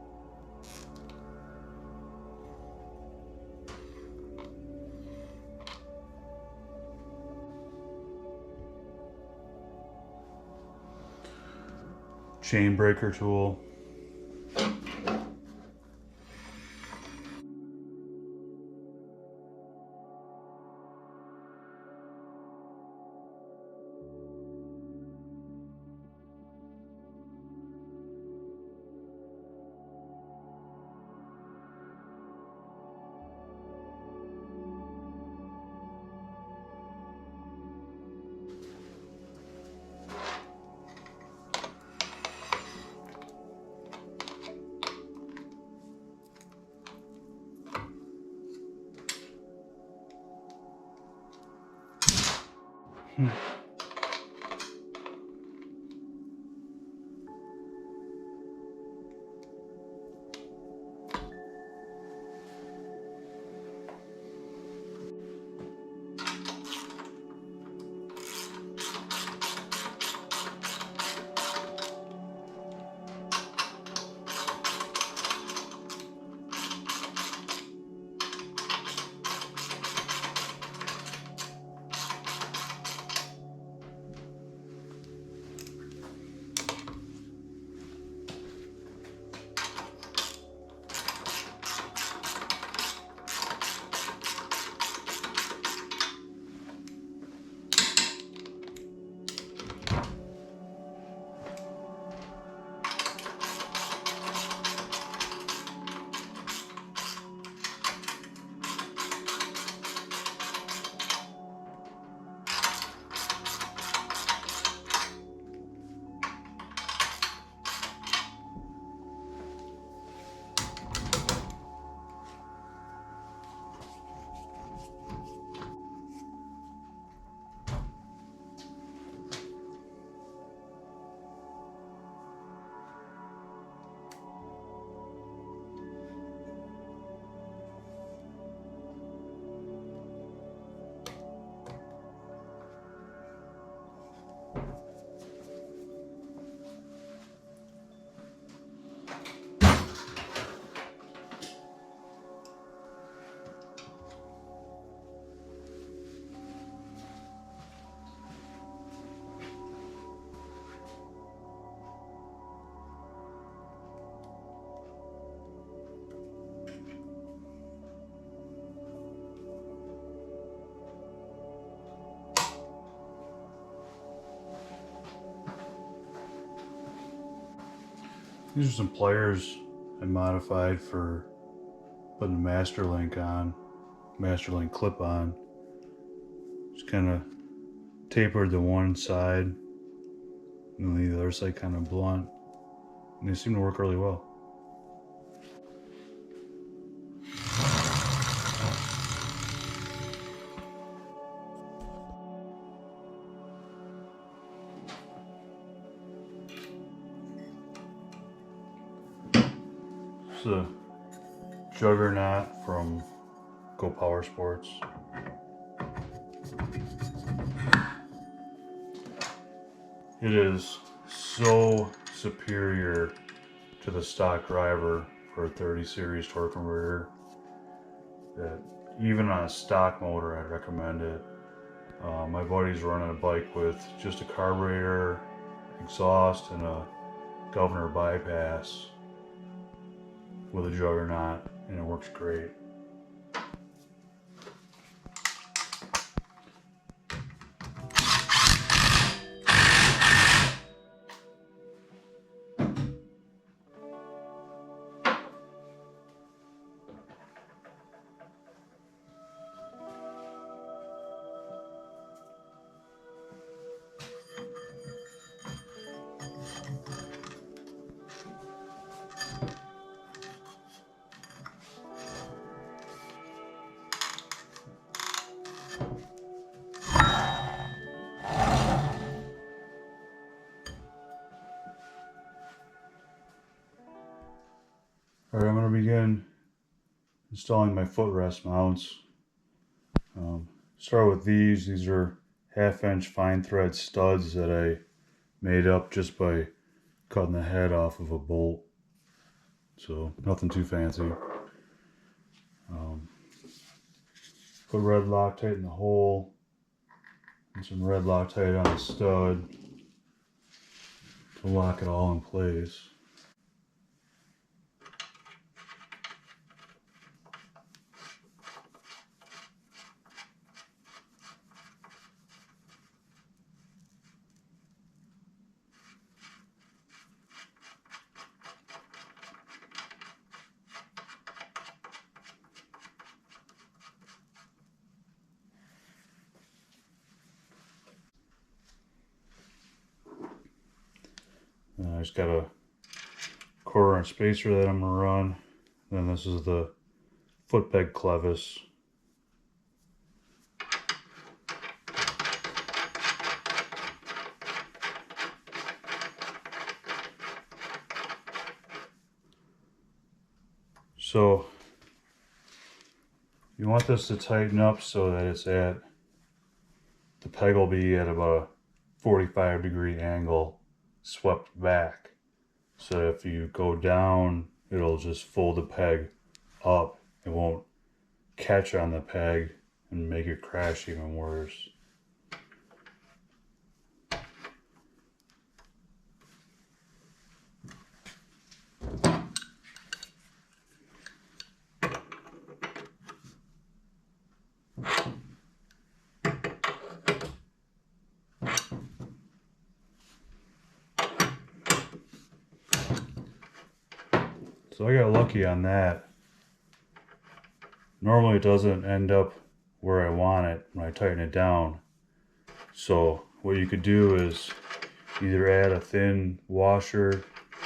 Chain breaker tool. These are some pliers I modified for putting the master link on, master link clip on. Just kind of tapered the one side and the other side kind of blunt, and they seem to work really well. It's a Juggernaut from Go Power Sports. It is so superior to the stock driver for a 30 series torque converter. That even on a stock motor, I'd recommend it. My buddy's running a bike with just a carburetor, exhaust, and a governor bypass with a juggernaut, and it works great. Alright, I'm going to begin installing my footrest mounts. Start with these. These are 1/2 inch fine thread studs that I made up just by cutting the head off of a bolt. So nothing too fancy. Put red Loctite in the hole and some red Loctite on the stud to lock it all in place. I just got a 1/4 inch spacer that I'm going to run. Then this is the foot peg clevis. So you want this to tighten up so that the peg will be at about a 45-degree angle swept back. So if you go down, it'll just fold the peg up. It won't catch on the peg and make it crash even worse. So I got lucky on that. Normally it doesn't end up where I want it when I tighten it down. So what you could do is either add a thin washer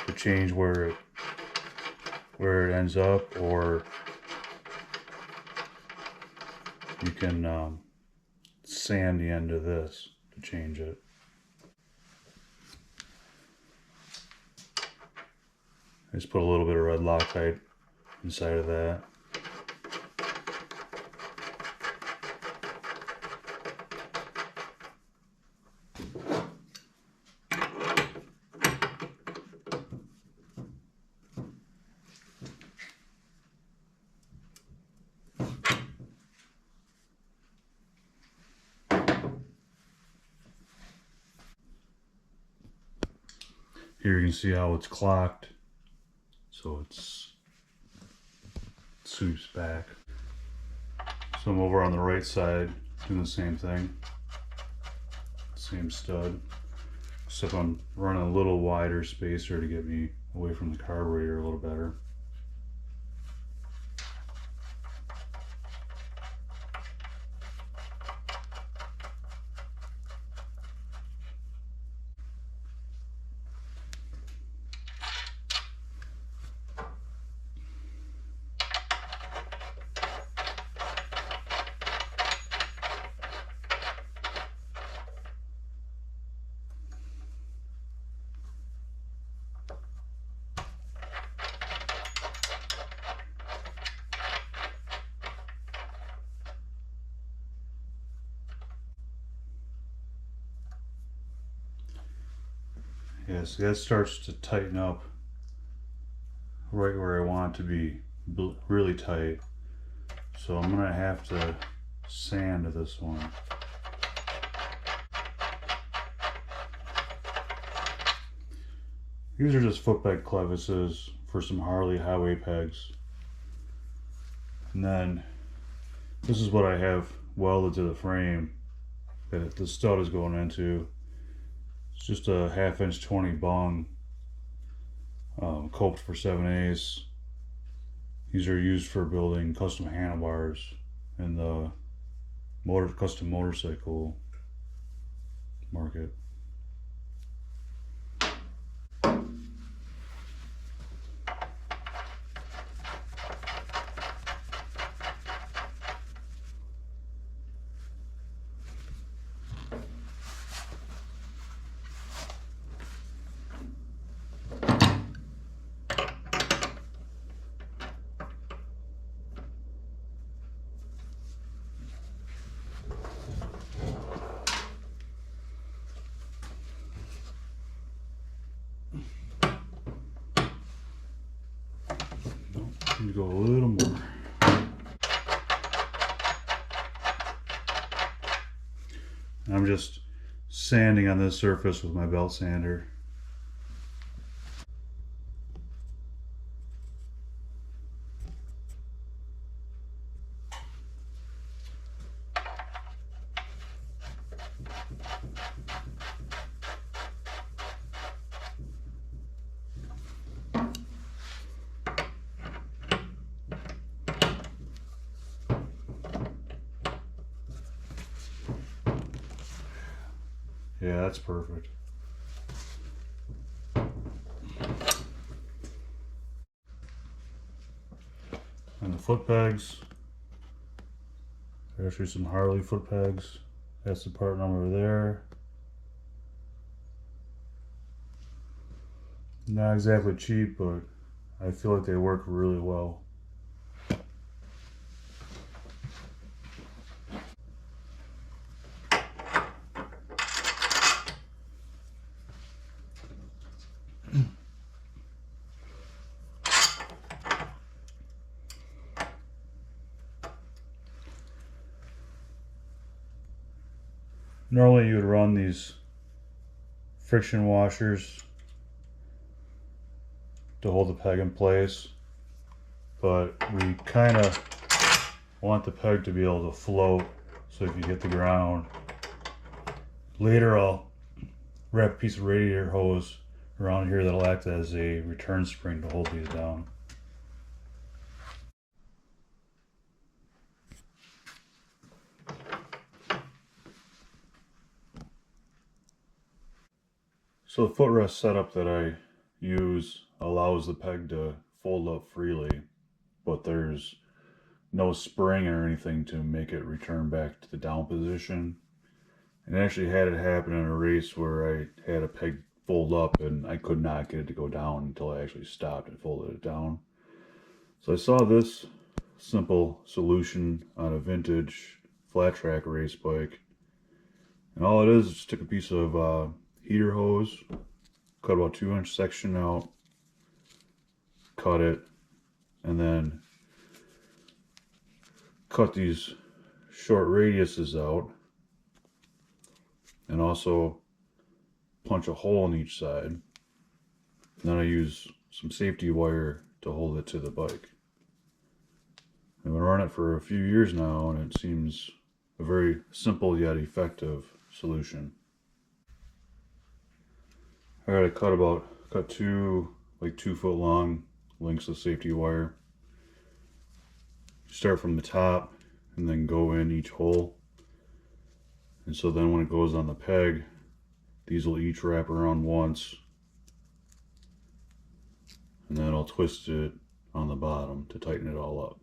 to change where it ends up, or you can sand the end of this to change it. I just put a little bit of red Loctite inside of that. Here you can see how it's clocked. So it sweeps back. So I'm over on the right side doing the same thing. Same stud. Except I'm running a little wider spacer to get me away from the carburetor a little better. Yeah, so that starts to tighten up right where I want it to be really tight. So I'm gonna have to sand this one. These are just foot peg clevises for some Harley highway pegs. And then this is what I have welded to the frame that the stud is going into. It's just a 1/2 inch 20 bung, coped for 7/8. These are used for building custom handlebars in the custom motorcycle market. Need to go a little more. I'm just sanding on this surface with my belt sander. Yeah, that's perfect. And the foot pegs, there's actually some Harley foot pegs. That's the part number there. Not exactly cheap, but I feel like they work really well. Normally you would run these friction washers to hold the peg in place, but we kind of want the peg to be able to float, so if you hit the ground. Later I'll wrap a piece of radiator hose around here that'll act as a return spring to hold these down. So the footrest setup that I use allows the peg to fold up freely, but there's no spring or anything to make it return back to the down position. And I actually had it happen in a race where I had a peg fold up and I could not get it to go down until I actually stopped and folded it down. So I saw this simple solution on a vintage flat track race bike. And all it is just take a piece of heater hose, cut about 2-inch section out, cut it, and then cut these short radiuses out, and also punch a hole in each side. And then I use some safety wire to hold it to the bike. I've been running it for a few years now, and it seems a very simple yet effective solution. I gotta cut two like 2 foot long lengths of safety wire. Start from the top and then go in each hole. And so then when it goes on the peg, these will each wrap around once. And then I'll twist it on the bottom to tighten it all up.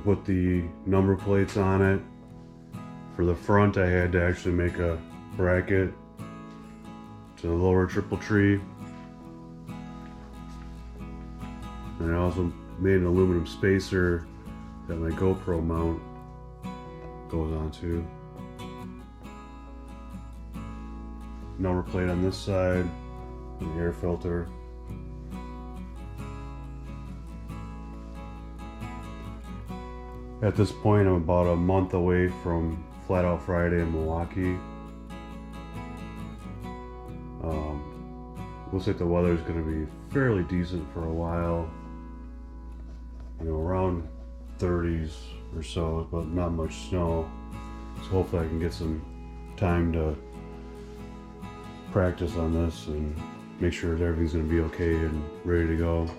put the number plates on it. For the front, I had to actually make a bracket to the lower triple tree. And I also made an aluminum spacer that my GoPro mount goes onto. Number plate on this side, and the air filter. At this point, I'm about a month away from Flat Out Friday in Milwaukee. Looks like the weather is going to be fairly decent for a while. You know, around 30s or so, but not much snow. So hopefully I can get some time to practice on this and make sure that everything's going to be okay and ready to go.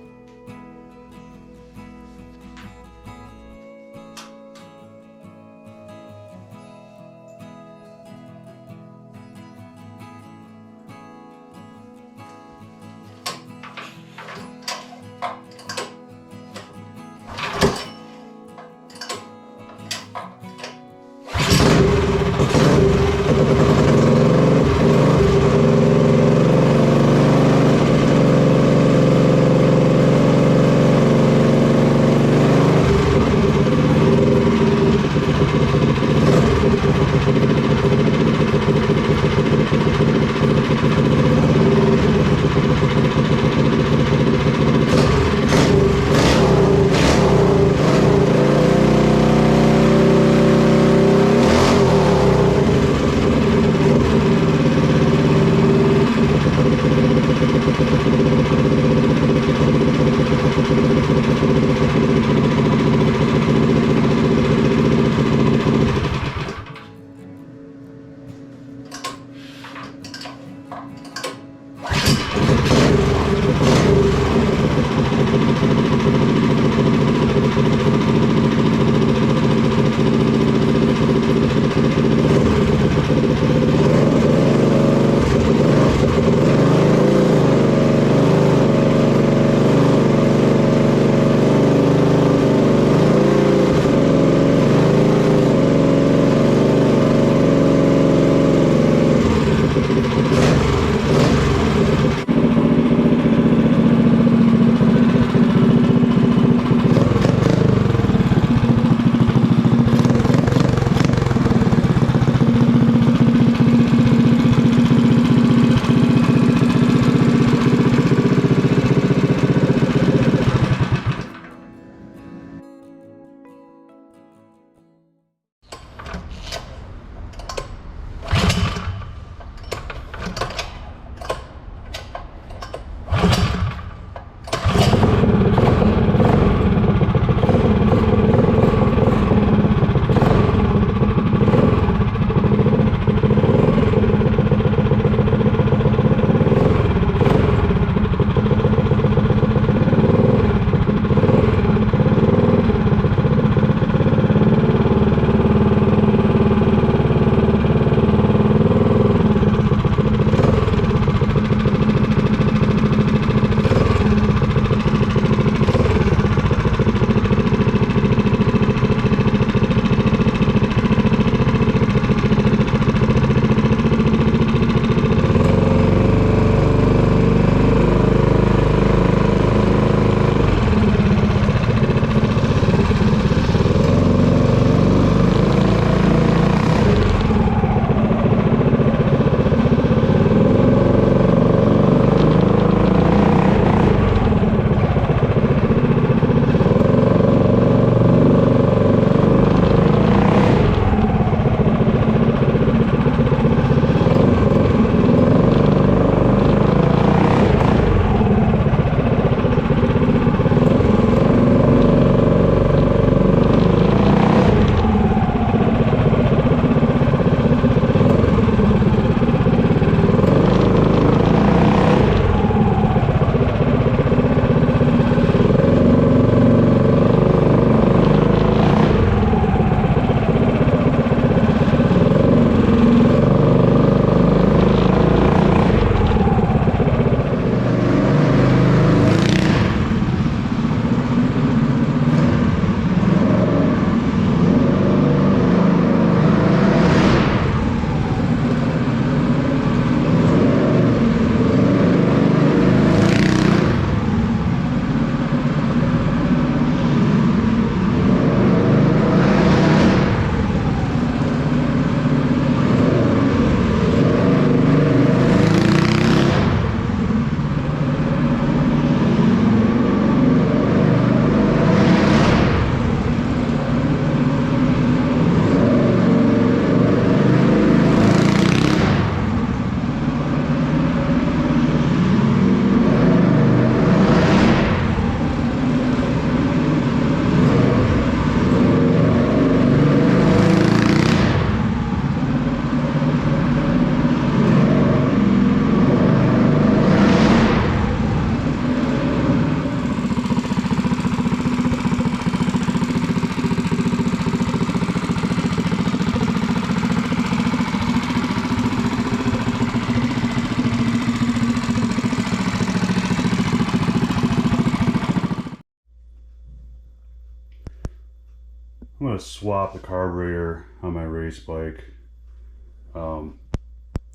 I'm going to swap the carburetor on my race bike.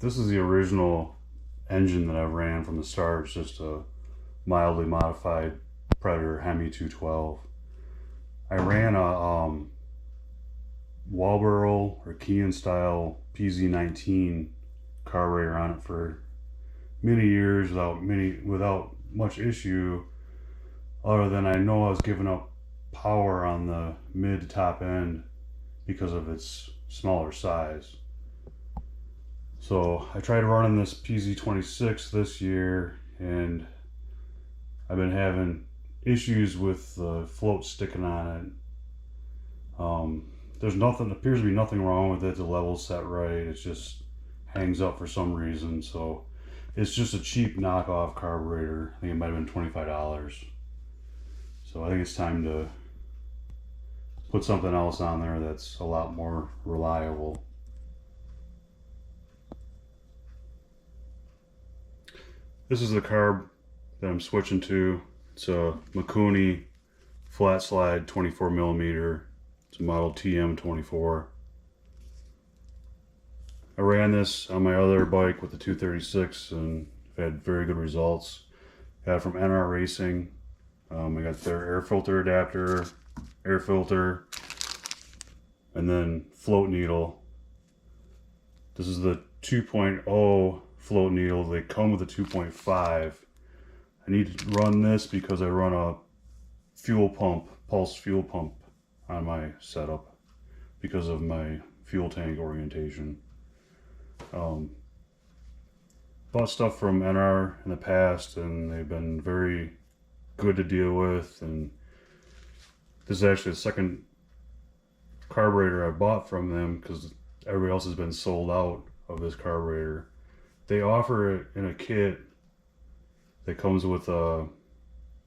This is the original engine that I ran from the start. It's just a mildly modified Predator Hemi 212. I ran a Walboro or Kean style PZ19 carburetor on it for many years without much issue, other than I know I was giving up power on the mid to top end because of its smaller size. So I tried running this PZ26 this year, and I've been having issues with the float sticking on it. Appears to be nothing wrong with it. The level's set right. It just hangs up for some reason. So it's just a cheap knockoff carburetor. I think it might have been $25. So I think it's time to put something else on there that's a lot more reliable. This is the carb that I'm switching to. It's a Mikuni flat slide 24 millimeter. It's a model TM24. I ran this on my other bike with the 236 and had very good results. Got it from NR Racing. I got their air filter adapter, air filter, and then float needle. This is the 2.0 float needle. They come with a 2.5. I need to run this because I run a fuel pump, pulse fuel pump on my setup because of my fuel tank orientation. Bought stuff from NR in the past, and they've been very good to deal with, and this is actually the second carburetor I bought from them because everybody else has been sold out of this carburetor. They offer it in a kit that comes with a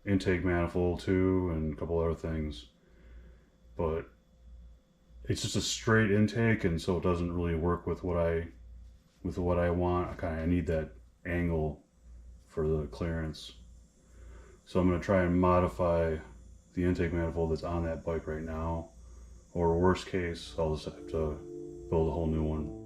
intake manifold too and a couple other things, but it's just a straight intake, and so it doesn't really work with what I want. I need that angle for the clearance. So I'm going to try and modify the intake manifold that's on that bike right now, or worst case, I'll just have to build a whole new one.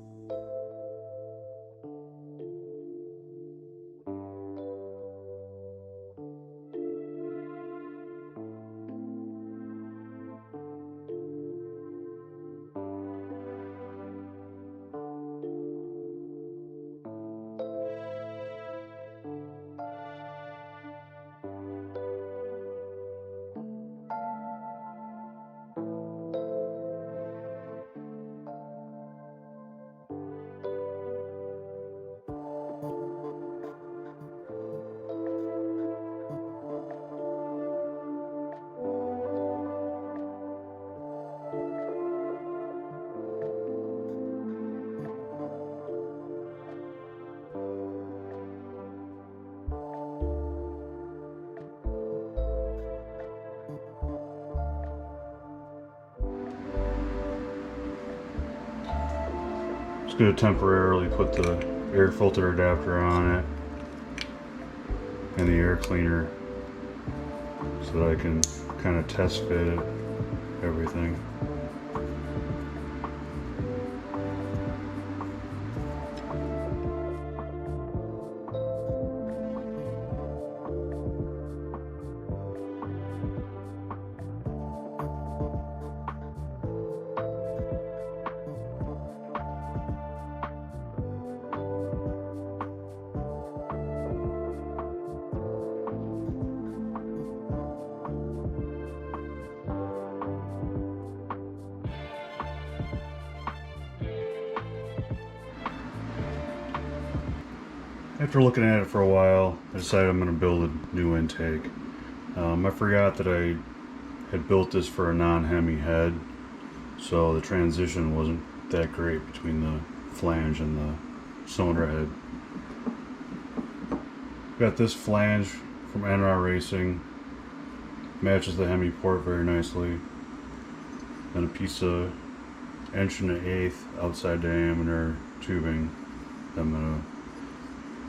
Going to temporarily put the air filter adapter on it and the air cleaner so that I can kind of test fit it, everything. After looking at it for a while, I decided I'm going to build a new intake. I forgot that I had built this for a non-Hemi head, so the transition wasn't that great between the flange and the cylinder head. Got this flange from NR Racing, matches the Hemi port very nicely. Then a piece of 1 1/8" outside diameter tubing that I'm going to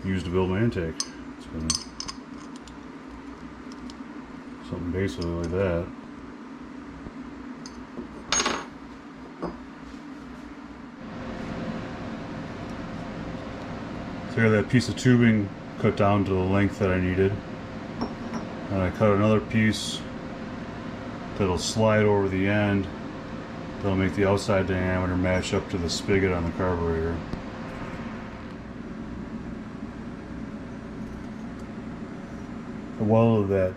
use to build my intake. So, something basically like that. So I got that piece of tubing cut down to the length that I needed. And I cut another piece that'll slide over the end. That'll make the outside diameter match up to the spigot on the carburetor. I welded that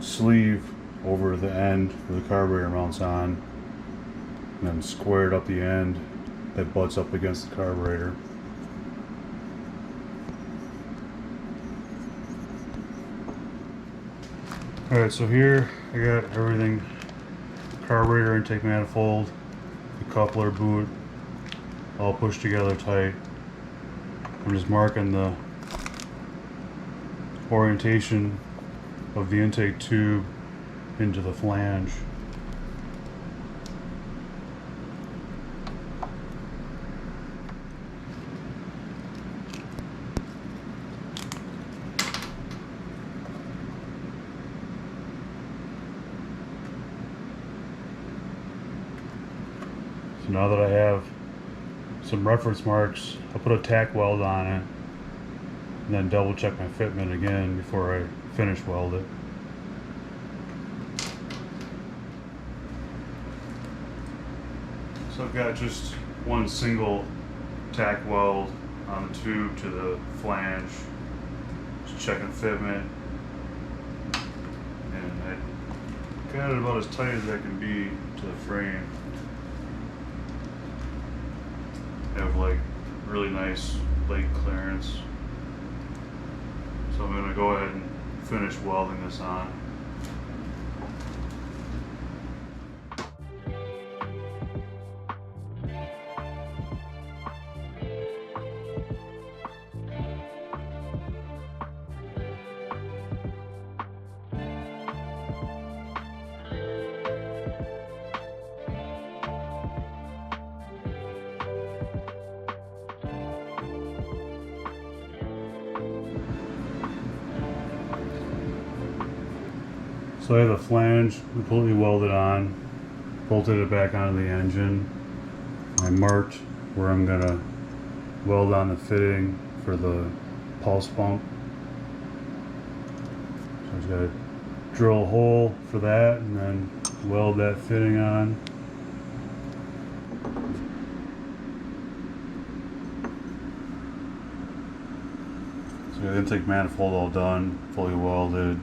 sleeve over the end where the carburetor mounts on, and then squared up the end that butts up against the carburetor. Alright, so here I got everything: carburetor intake manifold, the coupler boot, all pushed together tight. I'm just marking the orientation of the intake tube into the flange. So now that I have some reference marks, I'll put a tack weld on it and then double check my fitment again before I finish weld it. So I've got just one single tack weld on the tube to the flange, just checking fitment, and I got it about as tight as I can be to the frame. I have like really nice leg clearance. So I'm going to go ahead and finish welding this on. So I have the flange completely welded on, bolted it back onto the engine. I marked where I'm gonna weld on the fitting for the pulse pump. So I just gotta drill a hole for that and then weld that fitting on. So the intake manifold all done, fully welded.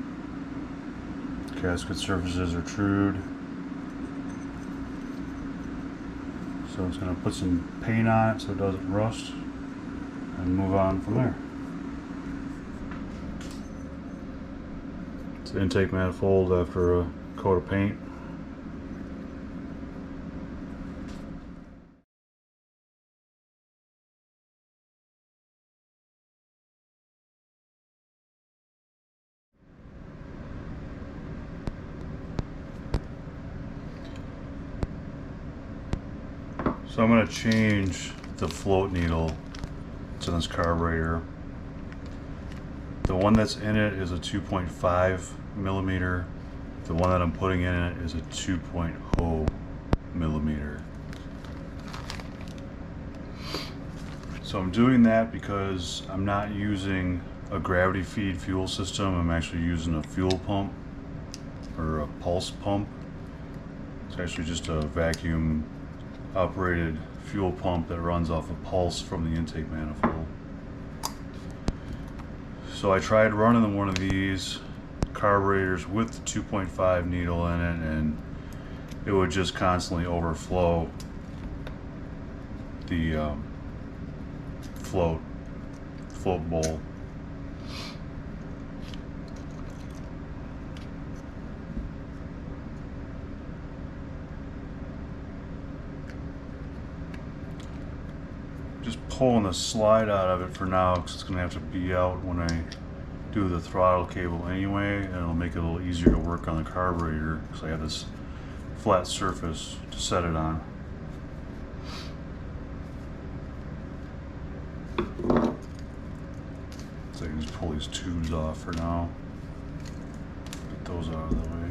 Gasket surfaces are trued. So it's going to put some paint on it so it doesn't rust and move on from there. It's the intake manifold after a coat of paint. So I'm going to change the float needle to this carburetor. The one that's in it is a 2.5 millimeter. The one that I'm putting in it is a 2.0 millimeter. So I'm doing that because I'm not using a gravity feed fuel system. I'm actually using a fuel pump or a pulse pump. It's actually just a vacuum operated fuel pump that runs off a pulse from the intake manifold. So I tried running one of these carburetors with the 2.5 needle in it, and it would just constantly overflow the float bowl. Just pulling the slide out of it for now because it's going to have to be out when I do the throttle cable anyway, and it'll make it a little easier to work on the carburetor because I have this flat surface to set it on. So I can just pull these tubes off for now. Get those out of the way.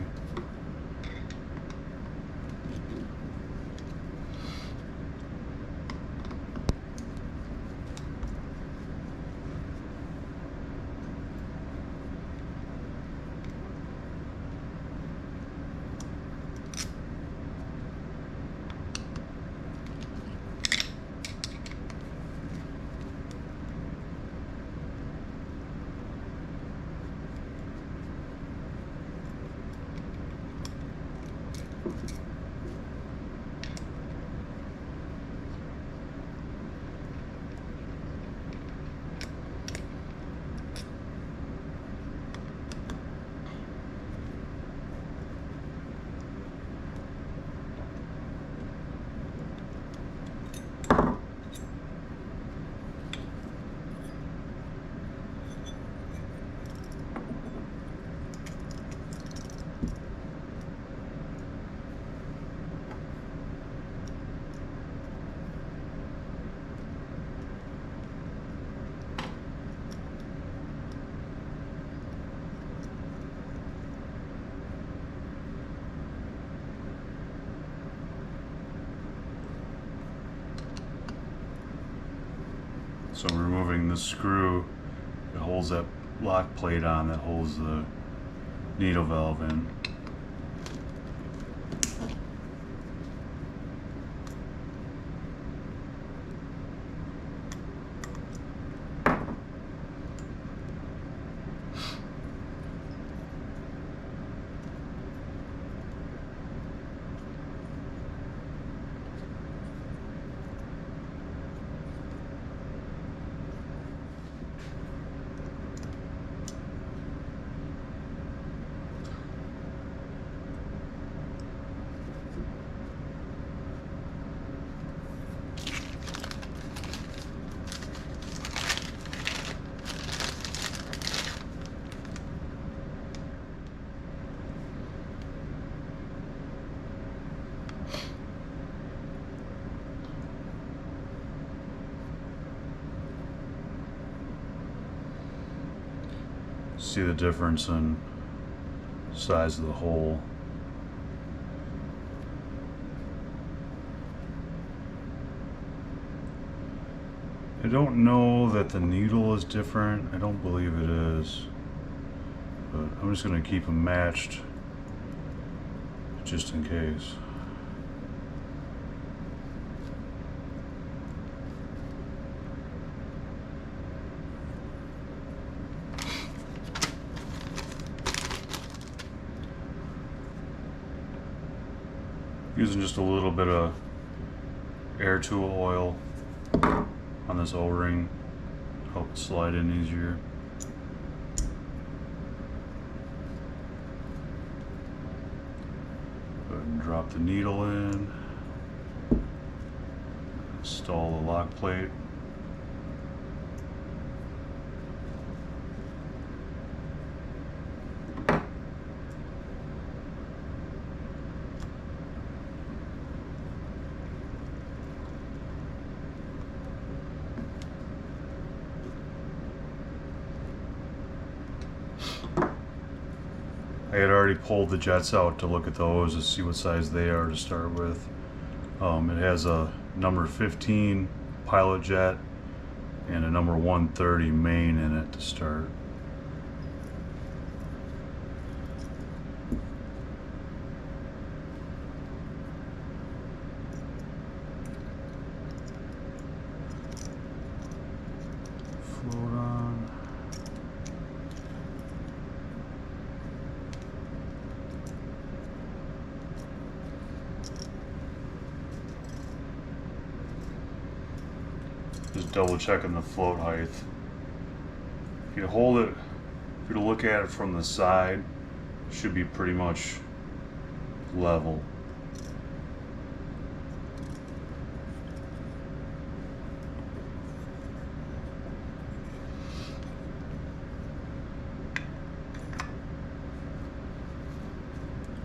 So I'm removing the screw that holds that lock plate on, that holds the needle valve in. See the difference in size of the hole. I don't know that the needle is different. I don't believe it is, but I'm just going to keep them matched just in case. Using just a little bit of air tool oil on this O-ring, help it slide in easier. Go ahead and drop the needle in, install the lock plate. I had already pulled the jets out to look at those to see what size they are to start with. It has a number 15 pilot jet and a number 130 main in it to start. Float on. Just double checking the float height. If you hold it, if you look at it from the side, it should be pretty much level.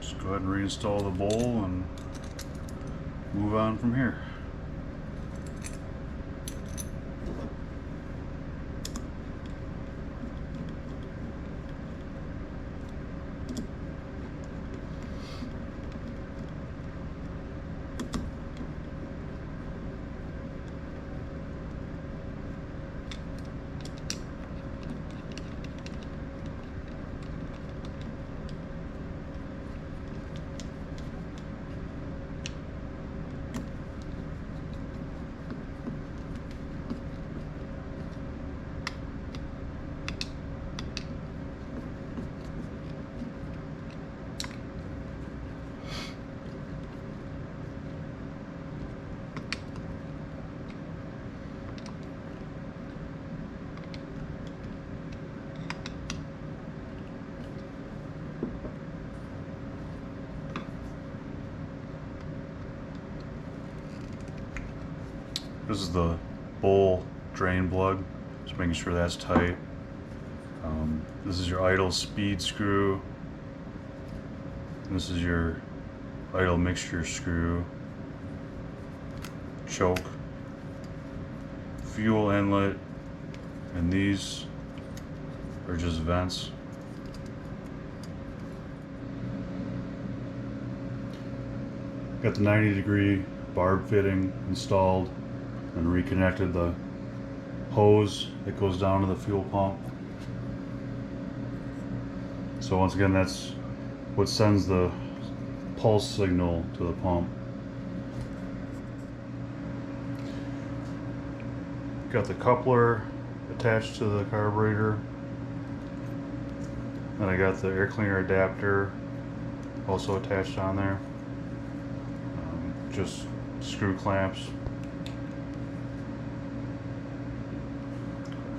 Just go ahead and reinstall the bowl and move on from here. This is the bowl drain plug, just making sure that's tight. This is your idle speed screw. This is your idle mixture screw. Choke. Fuel inlet. And these are just vents. Got the 90-degree barb fitting installed and reconnected the hose that goes down to the fuel pump. So once again, that's what sends the pulse signal to the pump. Got the coupler attached to the carburetor. Then I got the air cleaner adapter also attached on there. Just screw clamps.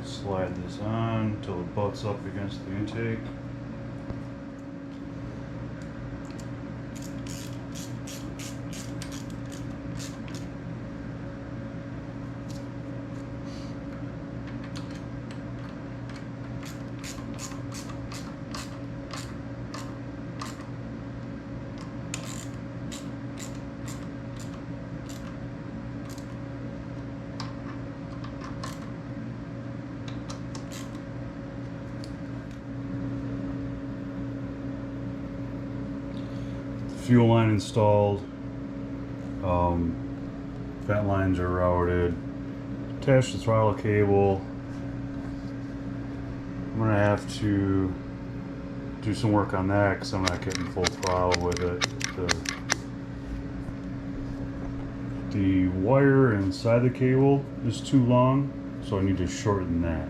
Slide this on until it butts up against the intake. Fuel line installed, vent lines are routed, attached to throttle cable. I'm going to have to do some work on that because I'm not getting full throttle with it. The wire inside the cable is too long, so I need to shorten that.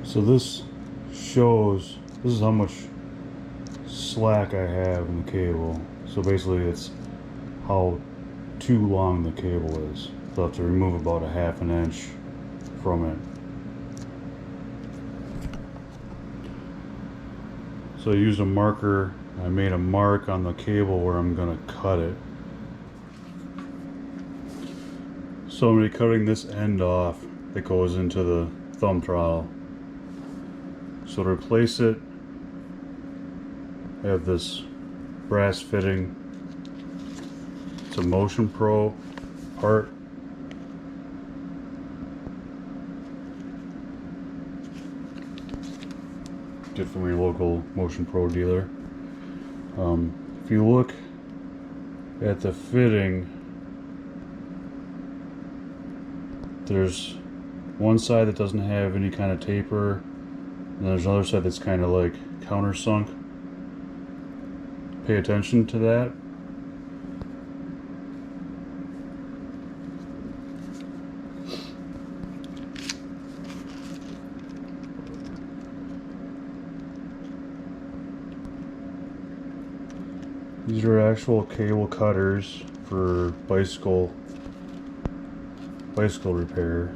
So this shows, this is how much slack I have in the cable. So basically it's how too long the cable is. So I have to remove about a ½ inch from it. So I used a marker. I made a mark on the cable where I'm going to cut it. So I'm going to be cutting this end off that goes into the thumb throttle. So to replace it, I have this brass fitting. It's a Motion Pro part. Get from your local Motion Pro dealer. If you look at the fitting, there's one side that doesn't have any kind of taper, and there's another side that's kind of like countersunk. Pay attention to that. These are actual cable cutters for bicycle repair.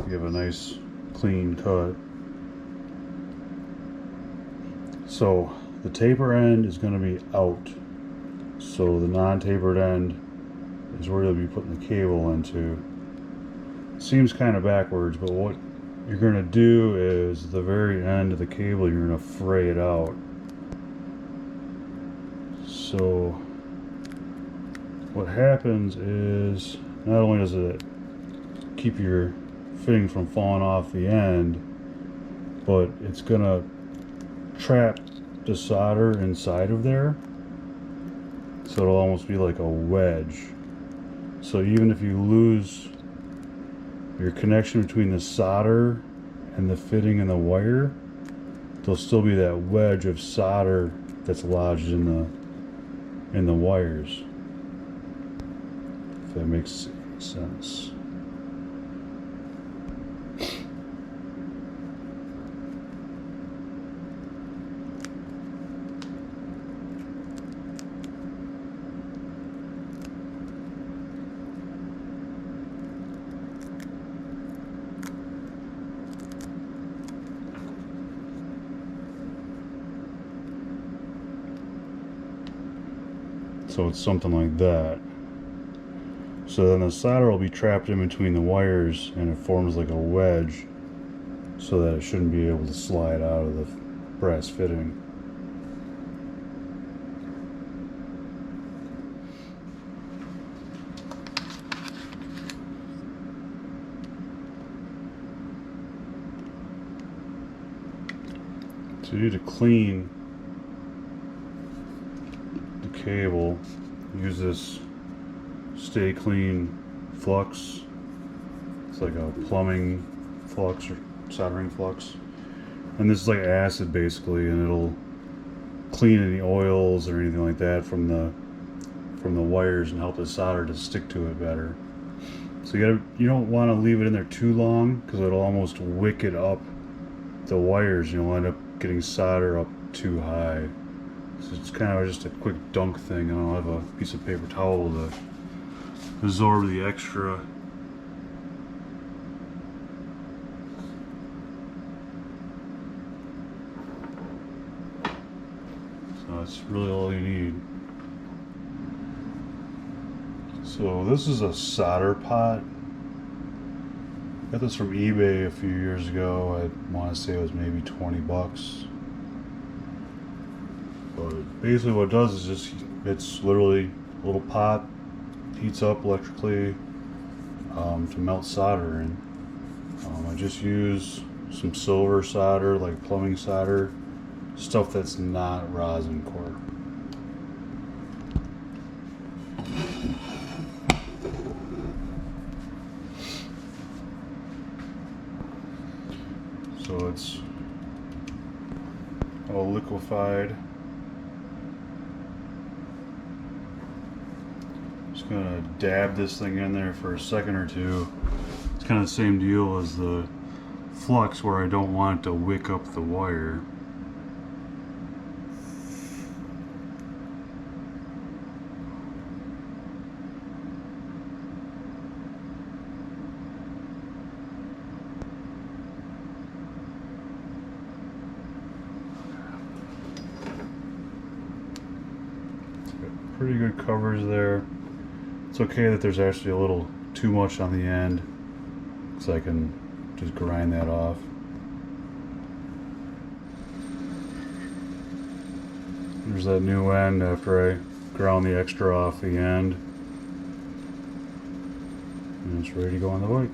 Give a nice clean cut. So the taper end is going to be out. So the non-tapered end is where you'll be putting the cable into. Seems kind of backwards, but what you're going to do is the very end of the cable, you're going to fray it out. So what happens is, not only does it keep your fitting from falling off the end, but it's going to trap the solder inside of there. So it'll almost be like a wedge. So even if you lose your connection between the solder and the fitting and the wire, there'll still be that wedge of solder that's lodged in the wires. If that makes sense. So it's something like that. So then the solder will be trapped in between the wires and it forms like a wedge so that it shouldn't be able to slide out of the brass fitting. So you need to clean the cable. Use this Stay Clean flux. It's like a plumbing flux or soldering flux. And this is like acid basically, and it'll clean any oils or anything like that from the wires and help the solder to stick to it better. So you don't want to leave it in there too long because it'll almost wick it up the wires. You'll end up getting solder up too high. So it's kind of just a quick dunk thing, and I'll have a piece of paper towel to absorb the extra. So that's really all you need. So this is a solder pot. Got this from eBay a few years ago. I want to say it was maybe 20 bucks. But basically what it does is just, it's literally a little pot, heats up electrically to melt solder in. I just use some silver solder, like plumbing solder, stuff that's not rosin core. So it's all liquefied. Just gonna dab this thing in there for a second or two. It's kind of the same deal as the flux, where I don't want it to wick up the wire. Pretty good covers there. It's okay that there's actually a little too much on the end, so I can just grind that off. There's that new end after I ground the extra off the end, and it's ready to go on the bike.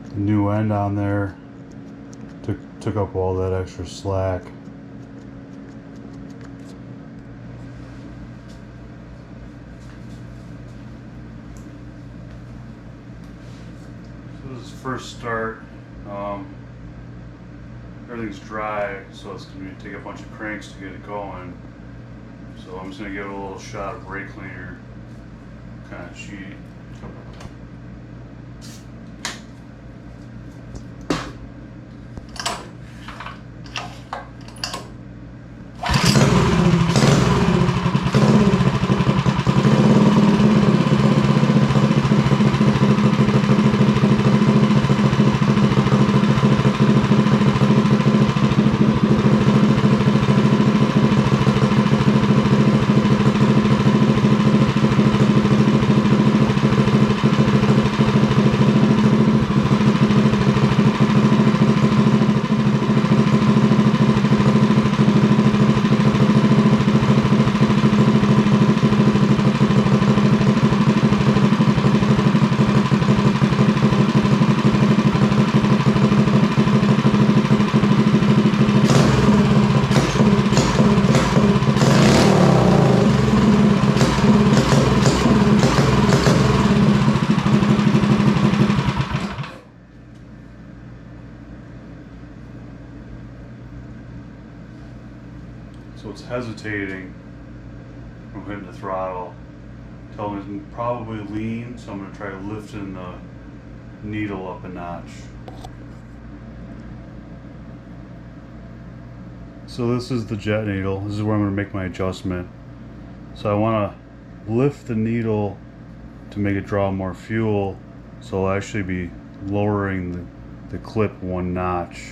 The new end on there took up all that extra slack. So this is first start. Everything's dry, so it's going to take a bunch of cranks to get it going. So I'm just going to give it a little shot of brake cleaner, kind of cheat. So it's hesitating from hitting the throttle. Tell me it's probably lean, so I'm going to try lifting the needle up a notch. So this is the jet needle. This is where I'm going to make my adjustment. So I want to lift the needle to make it draw more fuel, so I'll actually be lowering the clip one notch.